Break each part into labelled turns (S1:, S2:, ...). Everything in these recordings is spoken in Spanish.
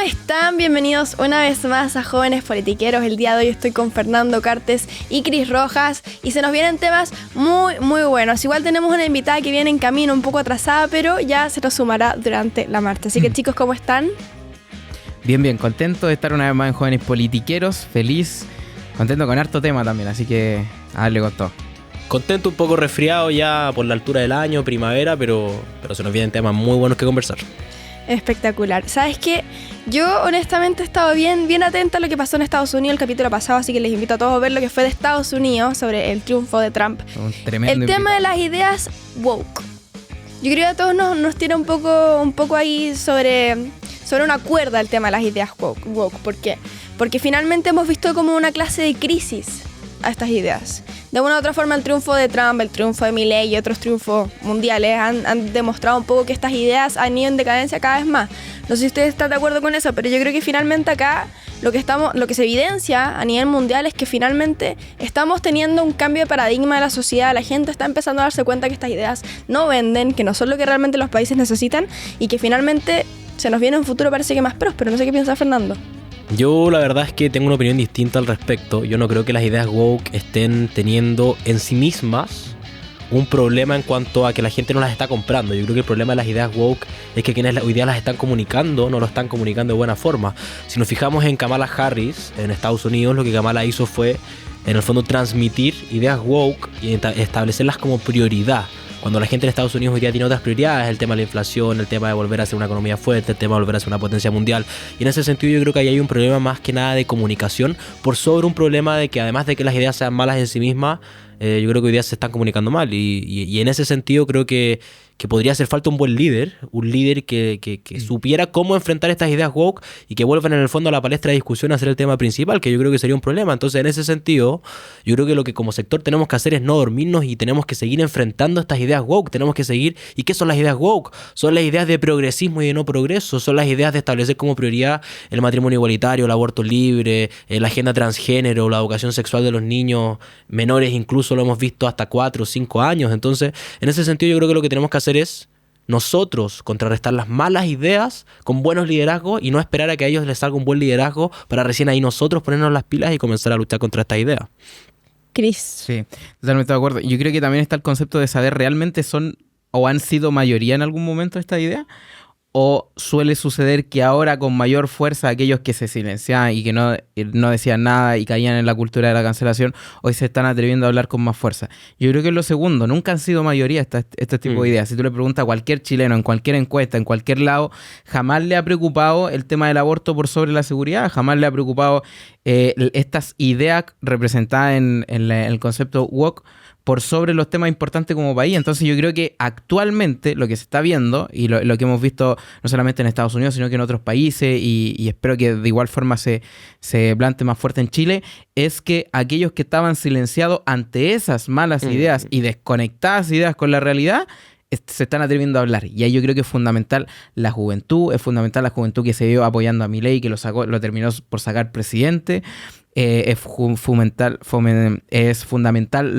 S1: están? Bienvenidos una vez más a Jóvenes Politiqueros. El día de hoy estoy con Fernando Cartes y Cris Rojas y se nos vienen temas muy buenos. Igual tenemos una invitada que viene en camino un poco atrasada, pero ya se nos sumará durante la marcha. Así que chicos, ¿cómo están?
S2: Bien, contento de estar una vez más en Jóvenes Politiqueros, feliz, contento con harto tema también, así que a darle con todo.
S3: Contento, un poco resfriado ya por la altura del año, primavera, pero se nos vienen temas muy buenos que conversar.
S1: Espectacular. ¿Sabes qué? Yo honestamente he estado bien atenta a lo que pasó en Estados Unidos el capítulo pasado, así que les invito a todos a ver lo que fue de Estados Unidos sobre el triunfo de Trump. El tema de las ideas woke. Yo creo que a todos nos tira un poco ahí sobre una cuerda el tema de las ideas woke. ¿Por qué? Porque finalmente hemos visto como una clase de crisis a estas ideas. De una u otra forma, el triunfo de Trump, el triunfo de Milei y otros triunfos mundiales han demostrado un poco que estas ideas han ido en decadencia cada vez más. No sé si ustedes están de acuerdo con eso, pero yo creo que finalmente acá lo que se evidencia a nivel mundial es que finalmente estamos teniendo un cambio de paradigma de la sociedad. La gente está empezando a darse cuenta que estas ideas no venden, que no son lo que realmente los países necesitan y que finalmente se nos viene un futuro parece que más próspero. No sé qué piensa Fernando.
S3: Yo la verdad es que tengo una opinión distinta al respecto. Yo no creo que las ideas woke estén teniendo en sí mismas un problema en cuanto a que la gente no las está comprando. Yo creo que el problema de las ideas woke es que quienes hoy día las están comunicando no lo están comunicando de buena forma. Si nos fijamos en Kamala Harris en Estados Unidos, lo que Kamala hizo fue en el fondo transmitir ideas woke y establecerlas como prioridad. Cuando la gente en Estados Unidos hoy día tiene otras prioridades, el tema de la inflación, el tema de volver a ser una economía fuerte, el tema de volver a ser una potencia mundial. Y en ese sentido yo creo que ahí hay un problema más que nada de comunicación, por sobre un problema de que además de que las ideas sean malas en sí mismas, yo creo que hoy día se están comunicando mal. Y en ese sentido creo que podría hacer falta un buen líder, un líder que supiera cómo enfrentar estas ideas woke y que vuelvan en el fondo a la palestra de discusión a ser el tema principal, que yo creo que sería un problema. Entonces, en ese sentido, yo creo que lo que como sector tenemos que hacer es no dormirnos y tenemos que seguir enfrentando estas ideas woke. Tenemos que seguir. ¿Y qué son las ideas woke? Son las ideas de progresismo y de no progreso. Son las ideas de establecer como prioridad el matrimonio igualitario, el aborto libre, la agenda transgénero, la educación sexual de los niños menores, incluso lo hemos visto hasta 4 o 5 años. Entonces, en ese sentido, yo creo que lo que tenemos que hacer es nosotros contrarrestar las malas ideas con buenos liderazgos y no esperar a que a ellos les salga un buen liderazgo para recién ahí nosotros ponernos las pilas y comenzar a luchar contra esta idea.
S1: Cris.
S2: Sí, totalmente de acuerdo. Yo creo que también está el concepto de saber realmente son o han sido mayoría en algún momento esta idea, o suele suceder que ahora con mayor fuerza aquellos que se silenciaban y que no decían nada y caían en la cultura de la cancelación, hoy se están atreviendo a hablar con más fuerza. Yo creo que es lo segundo, nunca han sido mayoría este tipo de ideas. Si tú le preguntas a cualquier chileno, en cualquier encuesta, en cualquier lado, jamás le ha preocupado el tema del aborto por sobre la seguridad, jamás le ha preocupado estas ideas representadas en el concepto woke por sobre los temas importantes como país. Entonces yo creo que actualmente lo que se está viendo y lo que hemos visto no solamente en Estados Unidos sino que en otros países y espero que de igual forma se plante más fuerte en Chile, es que aquellos que estaban silenciados ante esas malas ideas y desconectadas ideas con la realidad se están atreviendo a hablar. Y ahí yo creo que es fundamental la juventud, que se vio apoyando a Milei, que lo terminó por sacar presidente. Es fundamental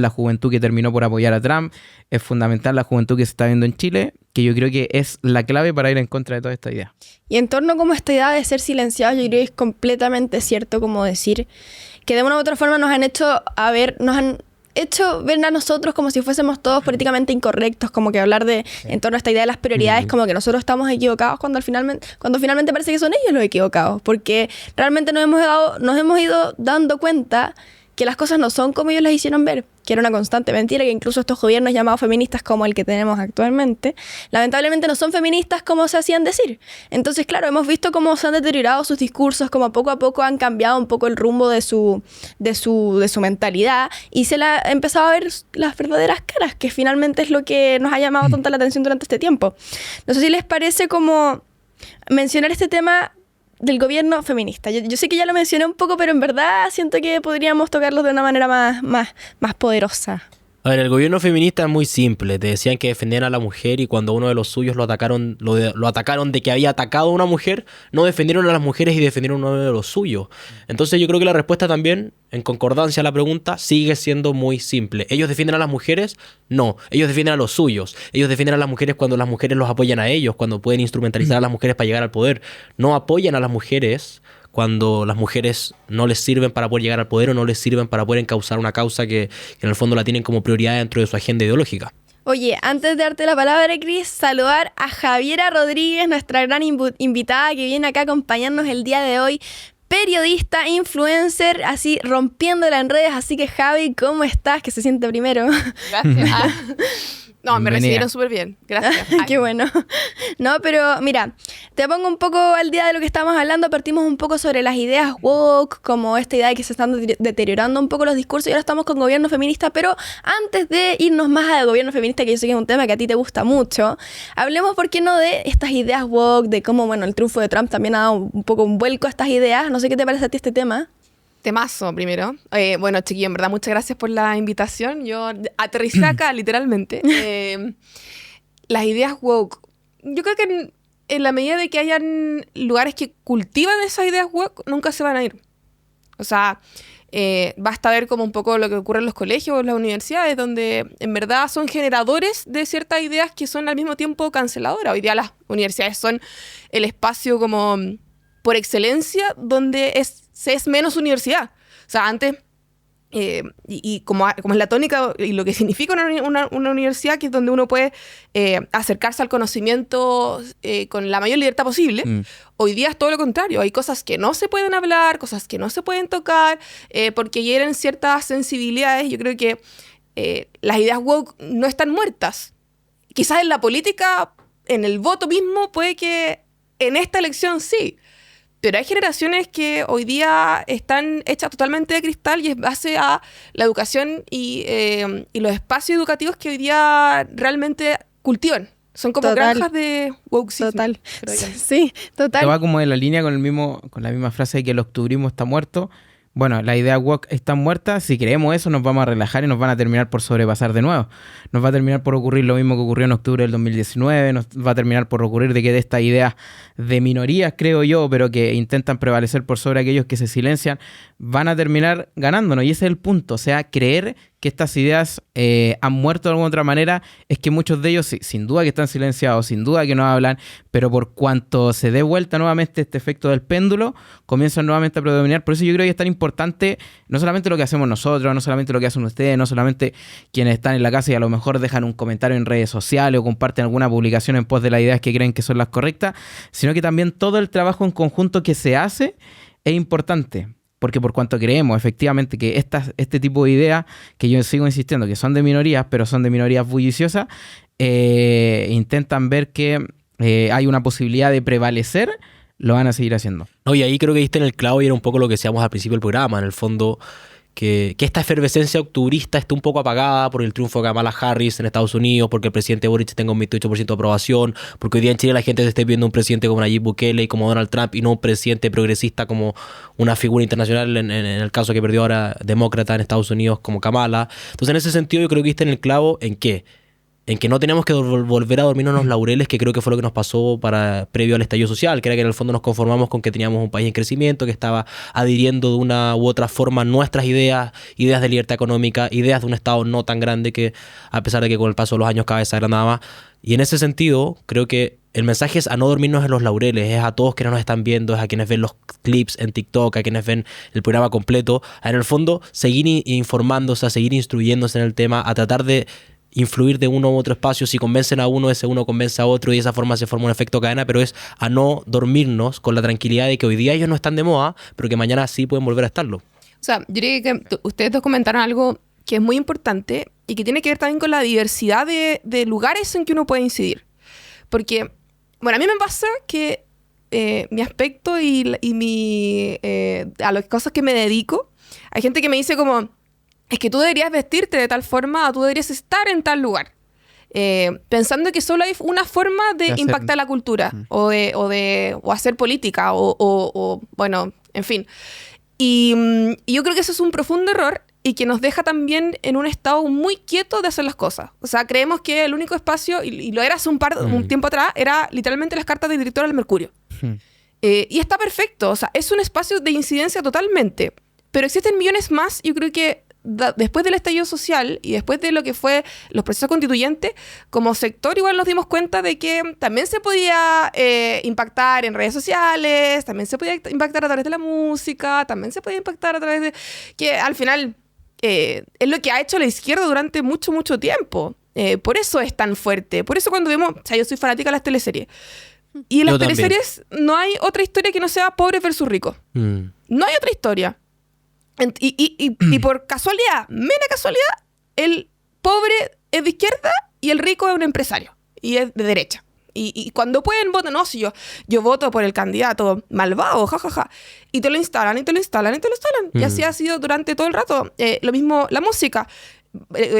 S2: la juventud que terminó por apoyar a Trump. Es fundamental la juventud que se está viendo en Chile, que yo creo que es la clave para ir en contra de toda esta idea.
S1: Y en torno como esta idea de ser silenciados, yo creo que es completamente cierto como decir que de una u otra forma nos han hecho ver a nosotros como si fuésemos todos políticamente incorrectos, como que hablar en torno a esta idea de las prioridades, como que nosotros estamos equivocados cuando finalmente parece que son ellos los equivocados, porque realmente nos hemos ido dando cuenta que las cosas no son como ellos las hicieron ver, que era una constante mentira, que incluso estos gobiernos llamados feministas como el que tenemos actualmente, lamentablemente no son feministas como se hacían decir. Entonces, claro, hemos visto cómo se han deteriorado sus discursos, cómo poco a poco han cambiado un poco el rumbo de su mentalidad y se ha empezado a ver las verdaderas caras, que finalmente es lo que nos ha llamado tanto la atención durante este tiempo. No sé si les parece como mencionar este tema del gobierno feminista. Yo sé que ya lo mencioné un poco, pero en verdad siento que podríamos tocarlo de una manera más poderosa.
S3: A ver, el gobierno feminista es muy simple. Te decían que defendían a la mujer y cuando uno de los suyos lo atacaron de que había atacado a una mujer, no defendieron a las mujeres y defendieron a uno de los suyos. Entonces yo creo que la respuesta también, en concordancia a la pregunta, sigue siendo muy simple. ¿Ellos defienden a las mujeres? No. Ellos defienden a los suyos. Ellos defienden a las mujeres cuando las mujeres los apoyan a ellos, cuando pueden instrumentalizar a las mujeres para llegar al poder. No apoyan a las mujeres cuando las mujeres no les sirven para poder llegar al poder o no les sirven para poder encauzar una causa que en el fondo la tienen como prioridad dentro de su agenda ideológica.
S1: Oye, antes de darte la palabra, Cris, saludar a Javiera Rodríguez, nuestra gran invitada que viene acá a acompañarnos el día de hoy. Periodista, influencer, así rompiéndola en redes. Así que, Javi, ¿cómo estás? ¿Qué se siente primero?
S4: Gracias. No, me recibieron súper bien. Gracias.
S1: Qué bueno. No, pero mira, te pongo un poco al día de lo que estábamos hablando. Partimos un poco sobre las ideas woke, como esta idea de que se están deteriorando un poco los discursos y ahora estamos con gobierno feminista. Pero antes de irnos más al gobierno feminista, que yo sé que es un tema que a ti te gusta mucho, hablemos, ¿por qué no?, de estas ideas woke, de cómo, bueno, el triunfo de Trump también ha dado un poco un vuelco a estas ideas. No sé qué te parece a ti este tema.
S4: Temazo, primero. Bueno, chiquillo, en verdad, muchas gracias por la invitación. Yo aterricé acá, literalmente. Las ideas woke. Yo creo que en la medida de que hayan lugares que cultivan esas ideas woke, nunca se van a ir. O sea, basta ver como un poco lo que ocurre en los colegios o en las universidades, donde en verdad son generadores de ciertas ideas que son al mismo tiempo canceladoras. Hoy día las universidades son el espacio como por excelencia donde se es menos universidad. O sea, antes, y como es la tónica y lo que significa una universidad, que es donde uno puede acercarse al conocimiento con la mayor libertad posible, hoy día es todo lo contrario. Hay cosas que no se pueden hablar, cosas que no se pueden tocar, porque hieren ciertas sensibilidades. Yo creo que las ideas woke no están muertas. Quizás en la política, en el voto mismo, puede que en esta elección sí. Pero hay generaciones que hoy día están hechas totalmente de cristal y es base a la educación y los espacios educativos que hoy día realmente cultivan. Son como granjas de wokeism.
S1: Total. Sí, total.
S2: Te va como en la línea con la misma frase de que el octubrismo está muerto. Bueno, la idea woke está muerta. Si creemos eso, nos vamos a relajar y nos van a terminar por sobrepasar de nuevo. Nos va a terminar por ocurrir lo mismo que ocurrió en octubre del 2019. Nos va a terminar por ocurrir de que de estas ideas de minorías, creo yo, pero que intentan prevalecer por sobre aquellos que se silencian, van a terminar ganándonos. Y ese es el punto. O sea, creer que estas ideas han muerto de alguna otra manera es que muchos de ellos, sin duda que están silenciados, sin duda que no hablan, pero por cuanto se dé vuelta nuevamente este efecto del péndulo, comienzan nuevamente a predominar. Por eso yo creo que es tan importante no solamente lo que hacemos nosotros, no solamente lo que hacen ustedes, no solamente quienes están en la casa y a lo mejor dejan un comentario en redes sociales o comparten alguna publicación en pos de las ideas que creen que son las correctas, sino que también todo el trabajo en conjunto que se hace es importante. Porque por cuanto creemos efectivamente que este tipo de ideas, que yo sigo insistiendo que son de minorías, pero son de minorías bulliciosas, intentan ver que hay una posibilidad de prevalecer, lo van a seguir haciendo.
S3: No, y ahí creo que diste en el clavo y era un poco lo que decíamos al principio del programa. En el fondo, que esta efervescencia octubrista esté un poco apagada por el triunfo de Kamala Harris en Estados Unidos, porque el presidente Boric tenga un 28% de aprobación, porque hoy día en Chile la gente se esté viendo un presidente como Nayib Bukele y como Donald Trump y no un presidente progresista como una figura internacional, en el caso que perdió ahora demócrata en Estados Unidos como Kamala. Entonces, en ese sentido, yo creo que diste en el clavo en qué. En que no tenemos que volver a dormirnos en los laureles, que creo que fue lo que nos pasó previo al estallido social, que era que en el fondo nos conformamos con que teníamos un país en crecimiento, que estaba adhiriendo de una u otra forma nuestras ideas de libertad económica, ideas de un Estado no tan grande, que a pesar de que con el paso de los años cada vez se agrandaba más. Y en ese sentido, creo que el mensaje es a no dormirnos en los laureles, es a todos que no nos están viendo, es a quienes ven los clips en TikTok, a quienes ven el programa completo, a en el fondo seguir informándose, a seguir instruyéndose en el tema, a tratar de influir de uno u otro espacio. Si convencen a uno, ese uno convence a otro y de esa forma se forma un efecto cadena, pero es a no dormirnos con la tranquilidad de que hoy día ellos no están de moda, pero que mañana sí pueden volver a estarlo.
S4: O sea, yo diría que ustedes dos comentaron algo que es muy importante y que tiene que ver también con la diversidad de lugares en que uno puede incidir. Porque, bueno, a mí me pasa que mi aspecto y a las cosas que me dedico, hay gente que me dice como, es que tú deberías vestirte de tal forma, o tú deberías estar en tal lugar. Pensando que solo hay una forma de impactar la cultura, o hacer política, o bueno, en fin. Y yo creo que eso es un profundo error, y que nos deja también en un estado muy quieto de hacer las cosas. O sea, creemos que el único espacio, y lo era hace un tiempo atrás, era literalmente las cartas del director al Mercurio. Y está perfecto, o sea, es un espacio de incidencia totalmente. Pero existen millones más, yo creo que después del estallido social y después de lo que fue los procesos constituyentes, como sector igual nos dimos cuenta de que también se podía impactar en redes sociales, también se podía impactar a través de la música, también se podía impactar a través de... que al final es lo que ha hecho la izquierda durante mucho, mucho tiempo. Por eso es tan fuerte. Por eso cuando vemos... O sea, yo soy fanática de las teleseries. Y en las teleseries no hay otra historia que no sea pobres versus ricos. No hay otra historia. Y por casualidad, mera casualidad, el pobre es de izquierda y el rico es un empresario y es de derecha. Y cuando pueden votar, no, si yo voto por el candidato malvado, jajaja. Y te lo instalan, y te lo instalan, y te lo instalan. Y así ha sido durante todo el rato. Lo mismo la música.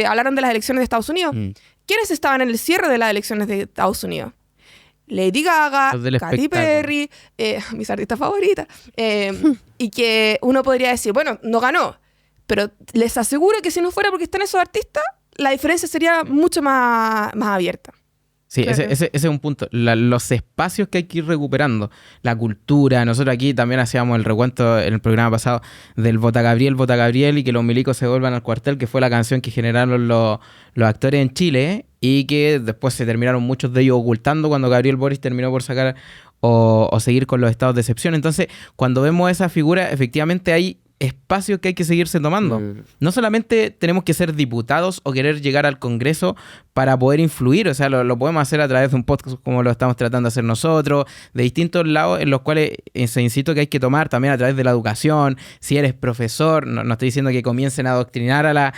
S4: Hablaron de las elecciones de Estados Unidos. ¿Quiénes estaban en el cierre de las elecciones de Estados Unidos? Lady Gaga, Katy Perry, mis artistas favoritas. Y que uno podría decir, bueno, no ganó. Pero les aseguro que si no fuera porque están esos artistas, la diferencia sería mucho más abierta.
S2: Sí, claro. ese es un punto. Los espacios que hay que ir recuperando, la cultura. Nosotros aquí también hacíamos el recuento en el programa pasado del Vota Gabriel y que los milicos se vuelvan al cuartel, que fue la canción que generaron los actores en Chile y que después se terminaron muchos de ellos ocultando cuando Gabriel Boric terminó por sacar o seguir con los estados de excepción. Entonces, cuando vemos esa figura, efectivamente hay espacios que hay que seguirse tomando. No solamente tenemos que ser diputados o querer llegar al Congreso para poder influir, o sea, lo podemos hacer a través de un podcast como lo estamos tratando de hacer nosotros, de distintos lados en los cuales se insisto que hay que tomar también a través de la educación. Si eres profesor, no estoy diciendo que comiencen a adoctrinar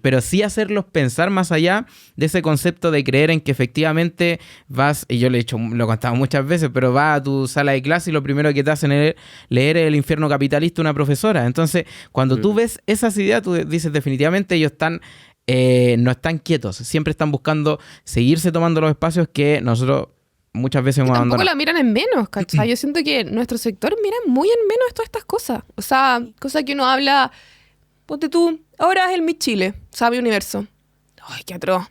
S2: pero sí hacerlos pensar más allá de ese concepto de creer en que efectivamente vas, y yo lo he contado muchas veces, pero vas a tu sala de clase y lo primero que te hacen es leer El infierno capitalista una profesora. Entonces, cuando tú ves esas ideas, tú dices definitivamente ellos no están quietos, siempre están buscando seguirse tomando los espacios que nosotros muchas veces hemos abandonado.
S4: Tampoco la miran en menos, ¿cachai? Yo siento que nuestro sector mira muy en menos todas estas cosas. O sea, cosas que uno habla, ponte tú, ahora es el Miss Chile, sabe universo. Ay, qué atroz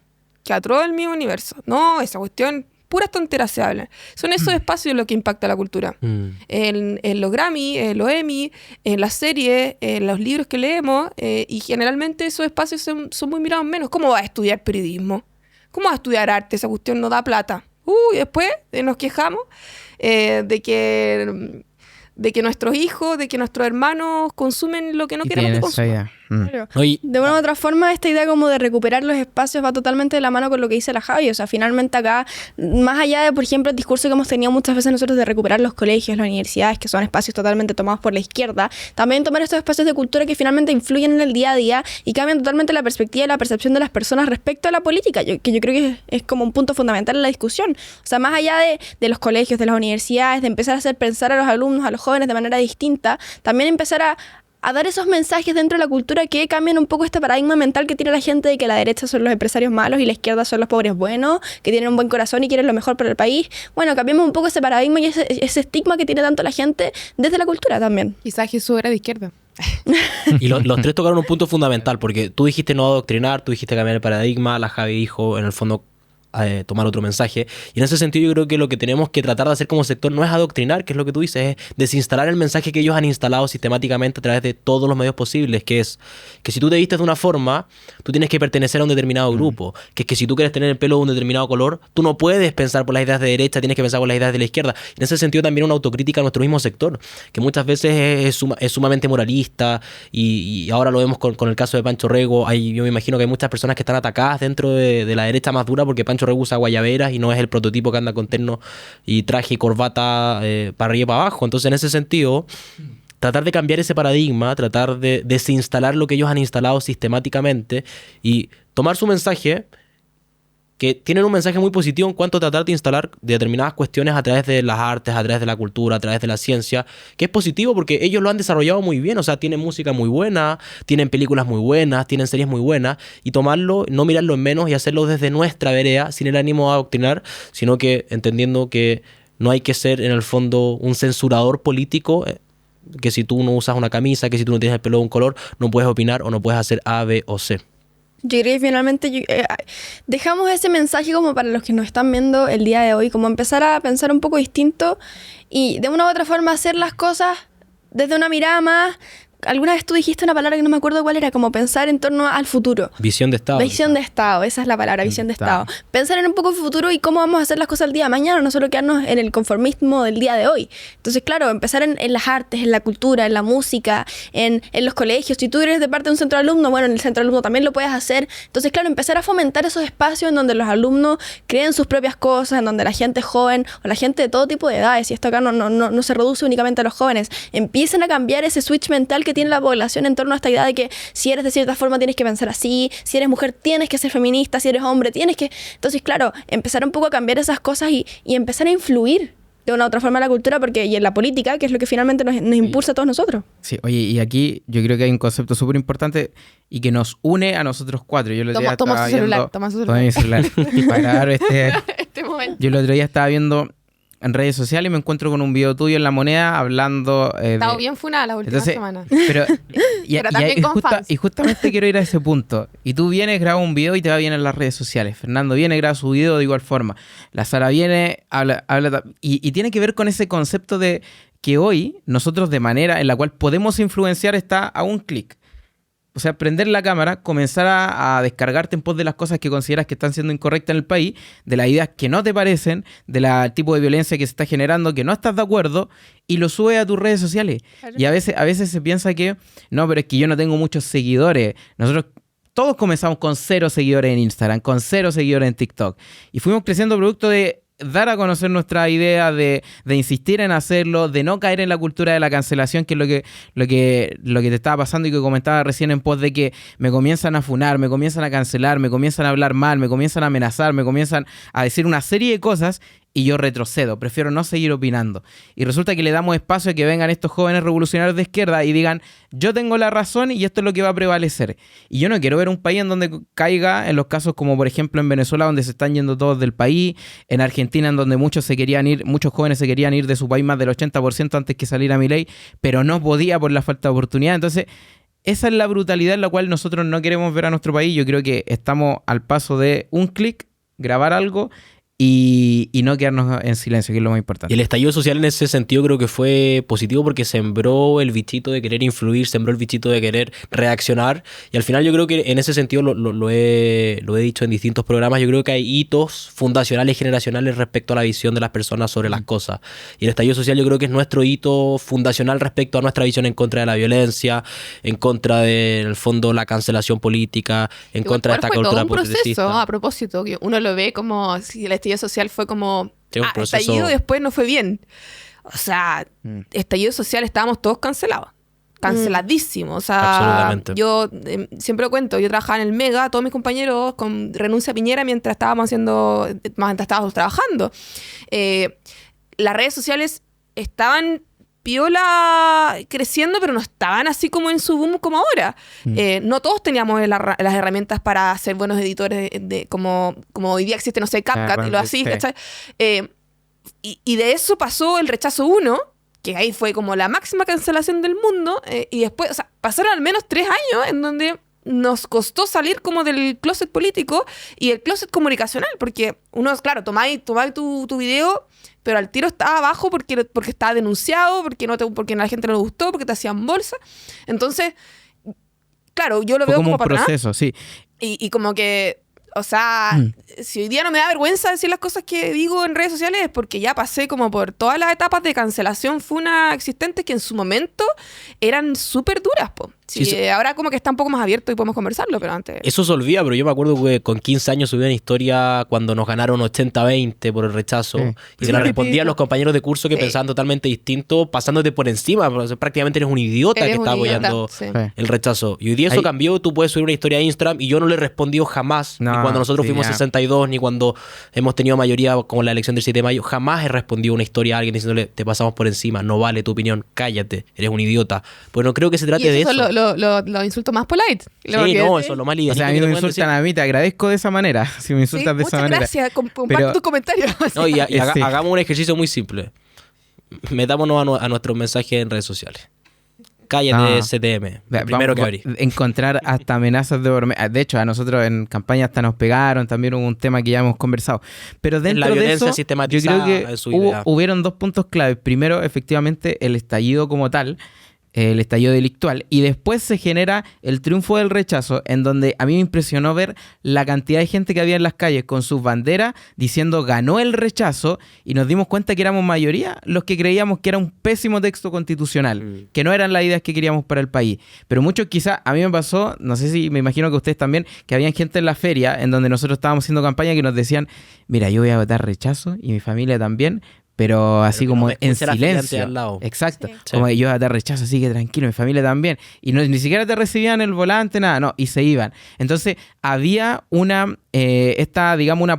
S4: el Miss Universo. No, esa cuestión, puras tonteras se hablan. Son esos espacios los que impacta la cultura. En los Grammy, en los Emmy, en las series, en los libros que leemos, y generalmente esos espacios son muy mirados menos. ¿Cómo vas a estudiar periodismo? ¿Cómo vas a estudiar arte? Esa cuestión no da plata. Y después nos quejamos de que nuestros hijos, de que nuestros hermanos consumen lo que no queremos que consuman.
S1: Claro. De una u otra forma, esta idea como de recuperar los espacios va totalmente de la mano con lo que dice la Javi. O sea, finalmente acá, más allá de, por ejemplo, el discurso que hemos tenido muchas veces nosotros de recuperar los colegios, las universidades, que son espacios totalmente tomados por la izquierda, también tomar estos espacios de cultura que finalmente influyen en el día a día y cambian totalmente la perspectiva y la percepción de las personas respecto a la política, que yo creo que es como un punto fundamental en la discusión. O sea, más allá de los colegios, de las universidades, de empezar a hacer pensar a los alumnos, a los jóvenes de manera distinta, también empezar a dar esos mensajes dentro de la cultura que cambian un poco este paradigma mental que tiene la gente de que la derecha son los empresarios malos y la izquierda son los pobres buenos, que tienen un buen corazón y quieren lo mejor para el país. Bueno, cambiemos un poco ese paradigma y ese estigma que tiene tanto la gente desde la cultura también.
S4: Quizás Jesús era de izquierda.
S3: Y los tres tocaron un punto fundamental, porque tú dijiste no adoctrinar, tú dijiste cambiar el paradigma, la Javi dijo, en el fondo, tomar otro mensaje. Y en ese sentido yo creo que lo que tenemos que tratar de hacer como sector no es adoctrinar, que es lo que tú dices, es desinstalar el mensaje que ellos han instalado sistemáticamente a través de todos los medios posibles, que es que si tú te vistes de una forma, tú tienes que pertenecer a un determinado grupo, que es que si tú quieres tener el pelo de un determinado color, tú no puedes pensar por las ideas de derecha, tienes que pensar por las ideas de la izquierda. En ese sentido también una autocrítica a nuestro mismo sector, que muchas veces es sumamente moralista, y ahora lo vemos con el caso de Pancho Rego. Yo me imagino que hay muchas personas que están atacadas dentro de la derecha más dura porque Pancho Rego usa guayaberas y no es el prototipo que anda con terno y traje y corbata para arriba y para abajo. Entonces, en ese sentido, tratar de cambiar ese paradigma, tratar de desinstalar lo que ellos han instalado sistemáticamente y tomar su mensaje, que tienen un mensaje muy positivo en cuanto a tratar de instalar determinadas cuestiones a través de las artes, a través de la cultura, a través de la ciencia, que es positivo porque ellos lo han desarrollado muy bien. O sea, tienen música muy buena, tienen películas muy buenas, tienen series muy buenas, y tomarlo, no mirarlo en menos y hacerlo desde nuestra vereda, sin el ánimo de adoctrinar, sino que entendiendo que no hay que ser en el fondo un censurador político que si tú no usas una camisa, que si tú no tienes el pelo de un color, no puedes opinar o no puedes hacer A, B o C.
S1: Yo creo que finalmente dejamos ese mensaje como para los que nos están viendo el día de hoy, como empezar a pensar un poco distinto y de una u otra forma hacer las cosas desde una mirada más. Alguna vez tú dijiste una palabra que no me acuerdo cuál era, como pensar en torno al futuro.
S3: Visión de Estado.
S1: Visión de Estado, esa es la palabra, visión de Estado. Pensar en un poco el futuro y cómo vamos a hacer las cosas el día de mañana, no solo quedarnos en el conformismo del día de hoy. Entonces, claro, empezar en las artes, en la cultura, en la música, en los colegios. Si tú eres de parte de un centro de alumnos, bueno, en el centro de alumnos también lo puedes hacer. Entonces, claro, empezar a fomentar esos espacios en donde los alumnos creen sus propias cosas, en donde la gente joven o la gente de todo tipo de edades, y esto acá no se reduce únicamente a los jóvenes, empiecen a cambiar ese switch mental que tiene la población en torno a esta idea de que si eres de cierta forma tienes que pensar así, si eres mujer tienes que ser feminista, si eres hombre tienes que... Entonces, claro, empezar un poco a cambiar esas cosas y empezar a influir de una u otra forma en la cultura y en la política, que es lo que finalmente nos impulsa a todos nosotros.
S2: Sí, oye, y aquí yo creo que hay un concepto súper importante y que nos une a nosotros cuatro. Yo el otro día
S4: toma su celular.
S2: Toma mi celular para grabar este momento. Yo el otro día estaba viendo en redes sociales y me encuentro con un video tuyo en La Moneda hablando...
S4: Estaba bien funada la última semana.
S2: Pero
S4: también con fans.
S2: Y justamente quiero ir a ese punto. Y tú vienes, grabas un video y te va bien en las redes sociales. Fernando viene, graba su video de igual forma. La Sara viene, habla y tiene que ver con ese concepto de que hoy nosotros de manera en la cual podemos influenciar está a un clic. O sea, prender la cámara, comenzar a descargarte en pos de las cosas que consideras que están siendo incorrectas en el país, de las ideas que no te parecen, del tipo de violencia que se está generando, que no estás de acuerdo, y lo subes a tus redes sociales. Claro. Y a veces se piensa que, no, pero es que yo no tengo muchos seguidores. Nosotros todos comenzamos con 0 seguidores en Instagram, con 0 seguidores en TikTok. Y fuimos creciendo producto de dar a conocer nuestra idea, de insistir en hacerlo, de no caer en la cultura de la cancelación, que es lo que te estaba pasando y que comentaba recién en pos de que me comienzan a funar, me comienzan a cancelar, me comienzan a hablar mal, me comienzan a amenazar, me comienzan a decir una serie de cosas y yo retrocedo, prefiero no seguir opinando. Y resulta que le damos espacio a que vengan estos jóvenes revolucionarios de izquierda y digan, yo tengo la razón y esto es lo que va a prevalecer. Y yo no quiero ver un país en donde caiga en los casos como por ejemplo en Venezuela, donde se están yendo todos del país, en Argentina en donde muchos jóvenes se querían ir de su país, más del 80% antes que saliera Milei, pero no podía por la falta de oportunidad. Entonces, esa es la brutalidad en la cual nosotros no queremos ver a nuestro país. Yo creo que estamos al paso de un clic, grabar algo y no quedarnos en silencio, que es lo más importante.
S3: Y el estallido social en ese sentido creo que fue positivo porque sembró el bichito de querer influir, sembró el bichito de querer reaccionar, y al final yo creo que en ese sentido lo he dicho en distintos programas, yo creo que hay hitos fundacionales y generacionales respecto a la visión de las personas sobre las cosas, y el estallido social yo creo que es nuestro hito fundacional respecto a nuestra visión en contra de la violencia, en contra de, en el fondo, la cancelación política, en contra de esta cultura
S4: progresista. A propósito, que uno lo ve como si el estallido social fue como estallido y después no fue bien. O sea, estallido social estábamos todos cancelados. Canceladísimos. O sea, yo siempre lo cuento, yo trabajaba en el Mega, todos mis compañeros con renuncia a Piñera mientras estábamos trabajando. Las redes sociales estaban piola creciendo, pero no estaban así como en su boom como ahora. No todos teníamos las herramientas para ser buenos editores como hoy día existe, no sé, CapCut y lo así, ¿cachai? Y de eso pasó el rechazo 1, que ahí fue como la máxima cancelación del mundo, y después, o sea, pasaron al menos 3 años en donde nos costó salir como del closet político y el closet comunicacional, porque uno, claro, tomáis tu video, pero al tiro estaba abajo porque estaba denunciado, porque a la gente no le gustó, porque te hacían bolsa. Entonces, claro, yo lo veo como
S2: un proceso, sí.
S4: Y como que, o sea, si hoy día no me da vergüenza decir las cosas que digo en redes sociales es porque ya pasé como por todas las etapas de cancelación funa existentes que en su momento eran súper duras, po. Sí, ahora como que está un poco más abierto y podemos conversarlo, pero antes...
S3: Eso se olvida, pero yo me acuerdo que con 15 años subí una historia cuando nos ganaron 80-20 por el rechazo, y se la respondía a los compañeros de curso que pensaban totalmente distinto, pasándote por encima, porque prácticamente eres un idiota que está apoyando el rechazo. Y hoy día eso cambió, tú puedes subir una historia a Instagram y yo no le he respondido jamás, ni cuando nosotros fuimos 62, ni cuando hemos tenido mayoría como la elección del 7 de mayo, jamás he respondido una historia a alguien diciéndole, te pasamos por encima, no vale tu opinión, cállate, eres un idiota. Pues no creo que se trate de eso.
S4: Lo insulto más polite.
S3: Eso es lo más lindo.
S2: O sea, a mí me insultan a mí, te agradezco de esa manera. Si me insultas de esa manera.
S4: Muchas gracias, comparto tu comentario.
S3: No, hagamos un ejercicio muy simple. Metámonos a nuestros mensajes en redes sociales. cállate CTM, primero que abrí.
S2: Encontrar hasta amenazas de hecho, a nosotros en campaña hasta nos pegaron, también hubo un tema que ya hemos conversado. Pero dentro de eso, yo creo que hubieron 2 puntos claves. Primero, efectivamente, el estallido como tal, el estallido delictual, y después se genera el triunfo del rechazo, en donde a mí me impresionó ver la cantidad de gente que había en las calles con sus banderas diciendo ganó el rechazo, y nos dimos cuenta que éramos mayoría los que creíamos que era un pésimo texto constitucional, que no eran las ideas que queríamos para el país. Pero muchos quizás, a mí me pasó, no sé si me imagino que ustedes también, que había gente en la feria en donde nosotros estábamos haciendo campaña que nos decían, mira, yo voy a votar rechazo y mi familia también, pero así como en silencio. Al lado. Exacto. Sí. Como yo te rechazo, así que tranquilo, mi familia también. Y no, ni siquiera te recibían el volante, nada, no, y se iban. Entonces, había una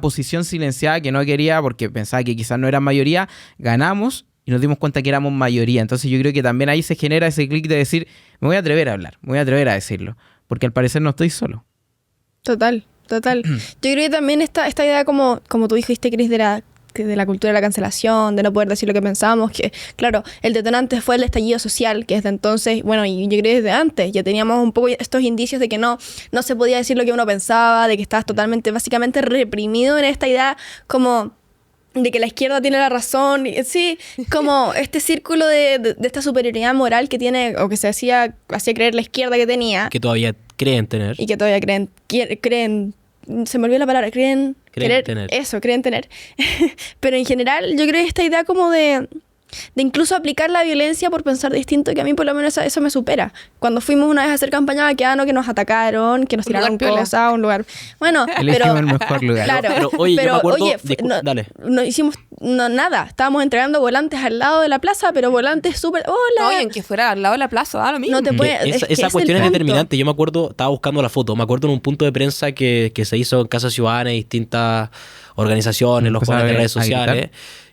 S2: posición silenciada que no quería, porque pensaba que quizás no era mayoría, ganamos y nos dimos cuenta que éramos mayoría. Entonces, yo creo que también ahí se genera ese clic de decir, me voy a atrever a hablar, me voy a atrever a decirlo, porque al parecer no estoy solo.
S1: Total. Yo creo que también esta idea, como tú dijiste, Chris, de la cultura de la cancelación, de no poder decir lo que pensamos, que claro, el detonante fue el estallido social, que desde entonces, bueno, y yo creo que desde antes ya teníamos un poco estos indicios de que no se podía decir lo que uno pensaba, de que estabas totalmente, básicamente reprimido en esta idea como de que la izquierda tiene la razón, sí, como este círculo de esta superioridad moral que tiene, o que se hacía creer la izquierda que tenía.
S3: Que todavía creen tener.
S1: Y que todavía creen se me olvidó la palabra, creen tener. Eso, creen tener. Pero en general, yo creo que esta idea como de incluso aplicar la violencia por pensar distinto, que a mí por lo menos eso me supera. Cuando fuimos una vez a hacer campaña Baqueano, que nos atacaron, que nos tiraron cosas, un lugar... Bueno,
S2: pero... el mejor lugar.
S1: Claro,
S3: pero oye, yo me acuerdo... dale.
S1: No hicimos nada. Estábamos entregando volantes al lado de la plaza, pero volantes súper... ¡Hola!
S4: Oye, en que fuera al lado de la plaza, da lo mismo.
S1: No te puedes...
S3: Esa cuestión es determinante. Yo me acuerdo, estaba buscando la foto, me acuerdo en un punto de prensa que se hizo en Casa Ciudadana y distintas organizaciones, los jóvenes de redes sociales...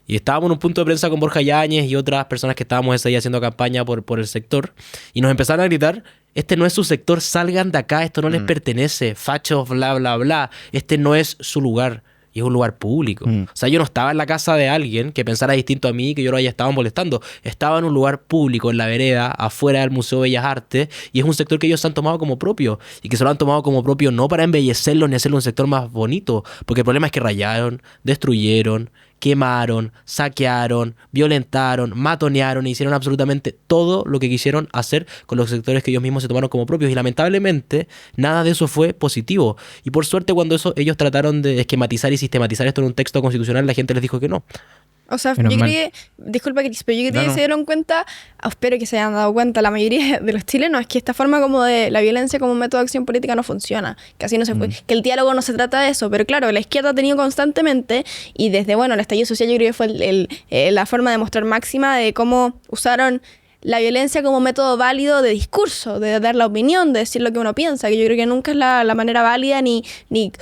S3: Y estábamos en un punto de prensa con Borja Yáñez y otras personas que estábamos ese día haciendo campaña por el sector. Y nos empezaron a gritar, este no es su sector, salgan de acá, esto no les pertenece, fachos, bla, bla, bla. Este no es su lugar. Y es un lugar público. O sea, yo no estaba en la casa de alguien que pensara distinto a mí, que yo lo haya estado molestando. Estaba en un lugar público, en la vereda, afuera del Museo de Bellas Artes, y es un sector que ellos han tomado como propio. Y que se lo han tomado como propio no para embellecerlo ni hacerlo un sector más bonito. Porque el problema es que rayaron, destruyeron, quemaron, saquearon, violentaron, matonearon e hicieron absolutamente todo lo que quisieron hacer con los sectores que ellos mismos se tomaron como propios, y lamentablemente nada de eso fue positivo. Y por suerte, cuando ellos trataron de esquematizar y sistematizar esto en un texto constitucional, la gente les dijo que no.
S1: O sea, yo creo que, disculpa Cris, pero yo creo que se dieron cuenta, espero que se hayan dado cuenta la mayoría de los chilenos, es que esta forma como de la violencia como método de acción política no funciona, que así no se puede, que el diálogo no se trata de eso, pero claro, la izquierda ha tenido constantemente, y desde, el estallido social yo creo que fue la forma de mostrar máxima de cómo usaron la violencia como método válido de discurso, de dar la opinión, de decir lo que uno piensa, que yo creo que nunca es la manera válida ni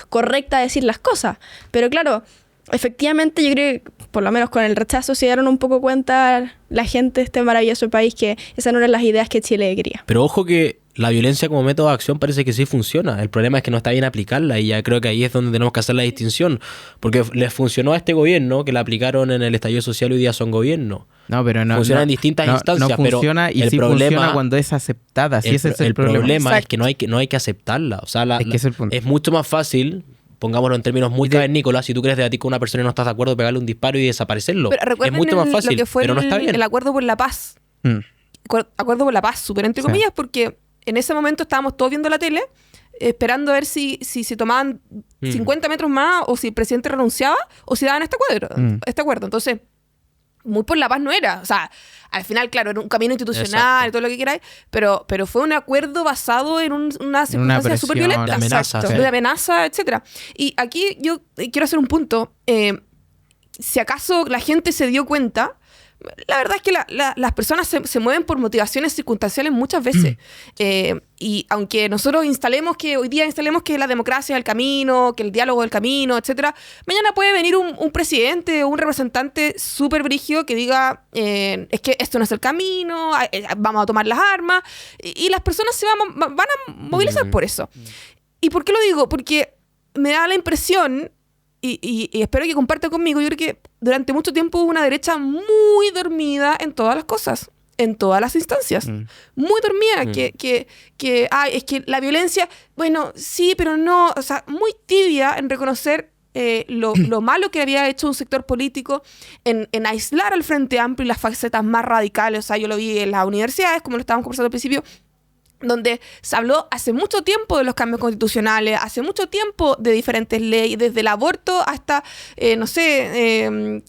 S1: correcta de decir las cosas, pero claro, efectivamente yo creo que por lo menos con el rechazo se dieron un poco cuenta la gente de este maravilloso país que esas no eran las ideas que Chile quería.
S3: Pero ojo que la violencia como método de acción parece que sí funciona. El problema es que no está bien aplicarla, y ya creo que ahí es donde tenemos que hacer la distinción. Porque les funcionó a este gobierno, que la aplicaron en el estallido social, y hoy día son gobierno.
S2: No, pero no
S3: funciona en distintas instancias.
S2: No funciona, pero y sí funciona cuando es aceptada. Sí, ese es el problema.
S3: El problema es que no hay que aceptarla. O sea, es mucho más fácil, pongámoslo en términos muy cavernícolas, si tú quieres debatir con una persona y no estás de acuerdo, pegarle un disparo y desaparecerlo. Es mucho más fácil, pero no está bien.
S4: El acuerdo por la paz. Acuerdo por la paz, súper entre comillas, porque en ese momento estábamos todos viendo la tele, esperando a ver si se tomaban 50 metros más, o si el presidente renunciaba, o si daban este acuerdo. Entonces, muy por la paz no era. O sea, al final, claro, era un camino institucional, todo lo que queráis, pero fue un acuerdo basado en una circunstancia súper violenta.
S3: De amenaza.
S4: De amenaza, etcétera. Y aquí yo quiero hacer un punto. Si acaso la gente se dio cuenta, la verdad es que las personas se mueven por motivaciones circunstanciales muchas veces. Y aunque nosotros hoy día instalemos que la democracia es el camino, que el diálogo es el camino, etcétera, mañana puede venir un presidente o un representante súper brígido que diga, es que esto no es el camino, vamos a tomar las armas, y las personas van a movilizar por eso. ¿Y por qué lo digo? Porque me da la impresión, y espero que compartan conmigo, yo creo que durante mucho tiempo hubo una derecha muy dormida en todas las cosas. en todas las instancias. Muy dormida, es que la violencia, bueno, sí, pero no, o sea, muy tibia en reconocer lo malo que había hecho un sector político en aislar al Frente Amplio y las facetas más radicales. O sea, yo lo vi en las universidades, como lo estábamos conversando al principio, donde se habló hace mucho tiempo de los cambios constitucionales, hace mucho tiempo de diferentes leyes, desde el aborto hasta,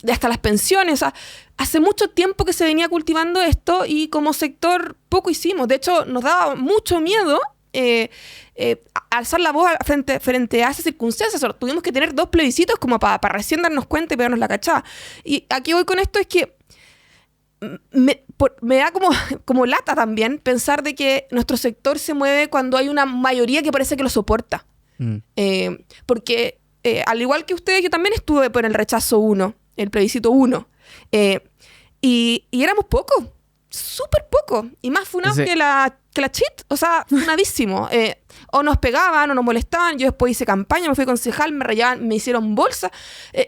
S4: hasta las pensiones. O sea, hace mucho tiempo que se venía cultivando esto y como sector poco hicimos. De hecho, nos daba mucho miedo alzar la voz frente a esas circunstancias. O sea, tuvimos que tener 2 plebiscitos como para recién darnos cuenta y pegarnos la cachada. Y aquí voy con esto, es que me da como lata también pensar de que nuestro sector se mueve cuando hay una mayoría que parece que lo soporta. Porque al igual que ustedes, yo también estuve por el rechazo 1, el plebiscito 1. Y éramos pocos, súper pocos. Y más funados que la chit, o sea, funadísimo. O nos pegaban o nos molestaban. Yo después hice campaña, me fui concejal, me rayaban, me hicieron bolsa.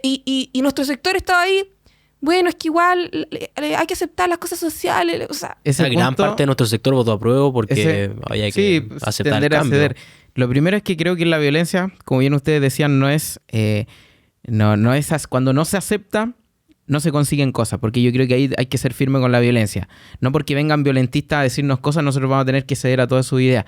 S4: Y nuestro sector estaba ahí. Bueno, es que igual hay que aceptar las cosas sociales. O sea,
S3: esa gran parte de nuestro sector votó a prueba porque había que aceptar el cambio.
S2: Lo primero es que creo que la violencia, como bien ustedes decían, no es cuando no se acepta, no se consiguen cosas, porque yo creo que ahí hay que ser firme con la violencia. No porque vengan violentistas a decirnos cosas, nosotros vamos a tener que ceder a todas sus ideas.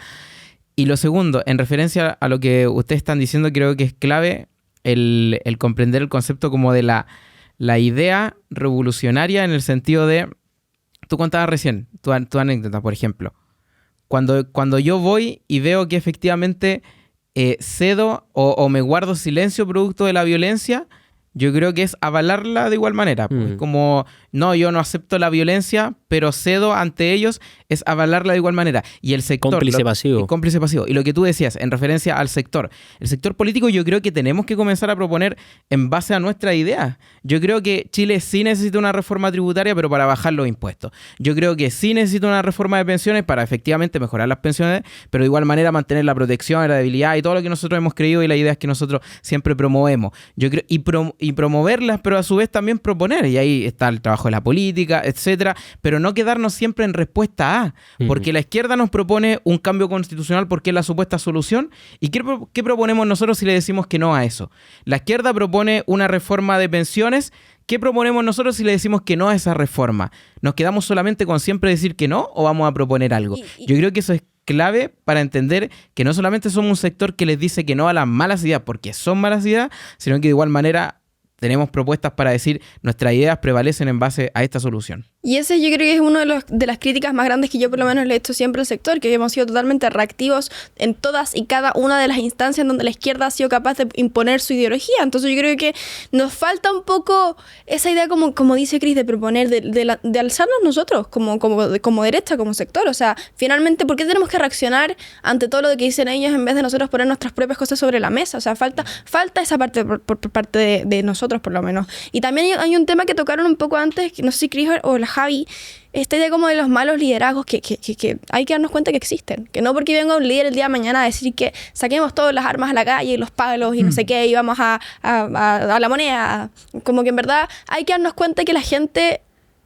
S2: Y lo segundo, en referencia a lo que ustedes están diciendo, creo que es clave el comprender el concepto como de la idea revolucionaria, en el sentido de, tú contabas recién tu anécdota, por ejemplo. Cuando yo voy y veo que efectivamente cedo o me guardo silencio producto de la violencia, yo creo que es avalarla de igual manera. Pues como, no, yo no acepto la violencia, pero cedo ante ellos, es avalarla de igual manera. Y el sector...
S3: Cómplice pasivo.
S2: Cómplice pasivo. Y lo que tú decías, en referencia al sector. El sector político yo creo que tenemos que comenzar a proponer en base a nuestra idea. Yo creo que Chile sí necesita una reforma tributaria, pero para bajar los impuestos. Yo creo que sí necesita una reforma de pensiones para efectivamente mejorar las pensiones, pero de igual manera mantener la protección, la debilidad y todo lo que nosotros hemos creído y las ideas que nosotros siempre promovemos. Yo creo, y promoverlas, pero a su vez también proponer. Y ahí está el trabajo de la política, etcétera, pero no quedarnos siempre en respuesta a, porque la izquierda nos propone un cambio constitucional porque es la supuesta solución. ¿Y qué proponemos nosotros si le decimos que no a eso? La izquierda propone una reforma de pensiones. ¿Qué proponemos nosotros si le decimos que no a esa reforma? ¿Nos quedamos solamente con siempre decir que no o vamos a proponer algo? Yo creo que eso es clave para entender que no solamente somos un sector que les dice que no a las malas ideas porque son malas ideas, sino que de igual manera tenemos propuestas para decir nuestras ideas prevalecen en base a esta solución.
S1: Y ese yo creo que es una de las críticas más grandes que yo por lo menos le he hecho siempre al sector, que hemos sido totalmente reactivos en todas y cada una de las instancias donde la izquierda ha sido capaz de imponer su ideología. Entonces yo creo que nos falta un poco esa idea, como dice Cris, de proponer, de alzarnos nosotros como derecha, como sector. O sea, finalmente, ¿por qué tenemos que reaccionar ante todo lo que dicen ellos en vez de nosotros poner nuestras propias cosas sobre la mesa? O sea, falta esa parte por parte de nosotros, por lo menos. Y también hay un tema que tocaron un poco antes, no sé si Cris o la Javi, esta idea como de los malos liderazgos que hay que darnos cuenta que existen. Que no porque venga un líder el día de mañana a decir que saquemos todas las armas a la calle y los palos y no sé qué y vamos a la moneda. Como que en verdad hay que darnos cuenta que la gente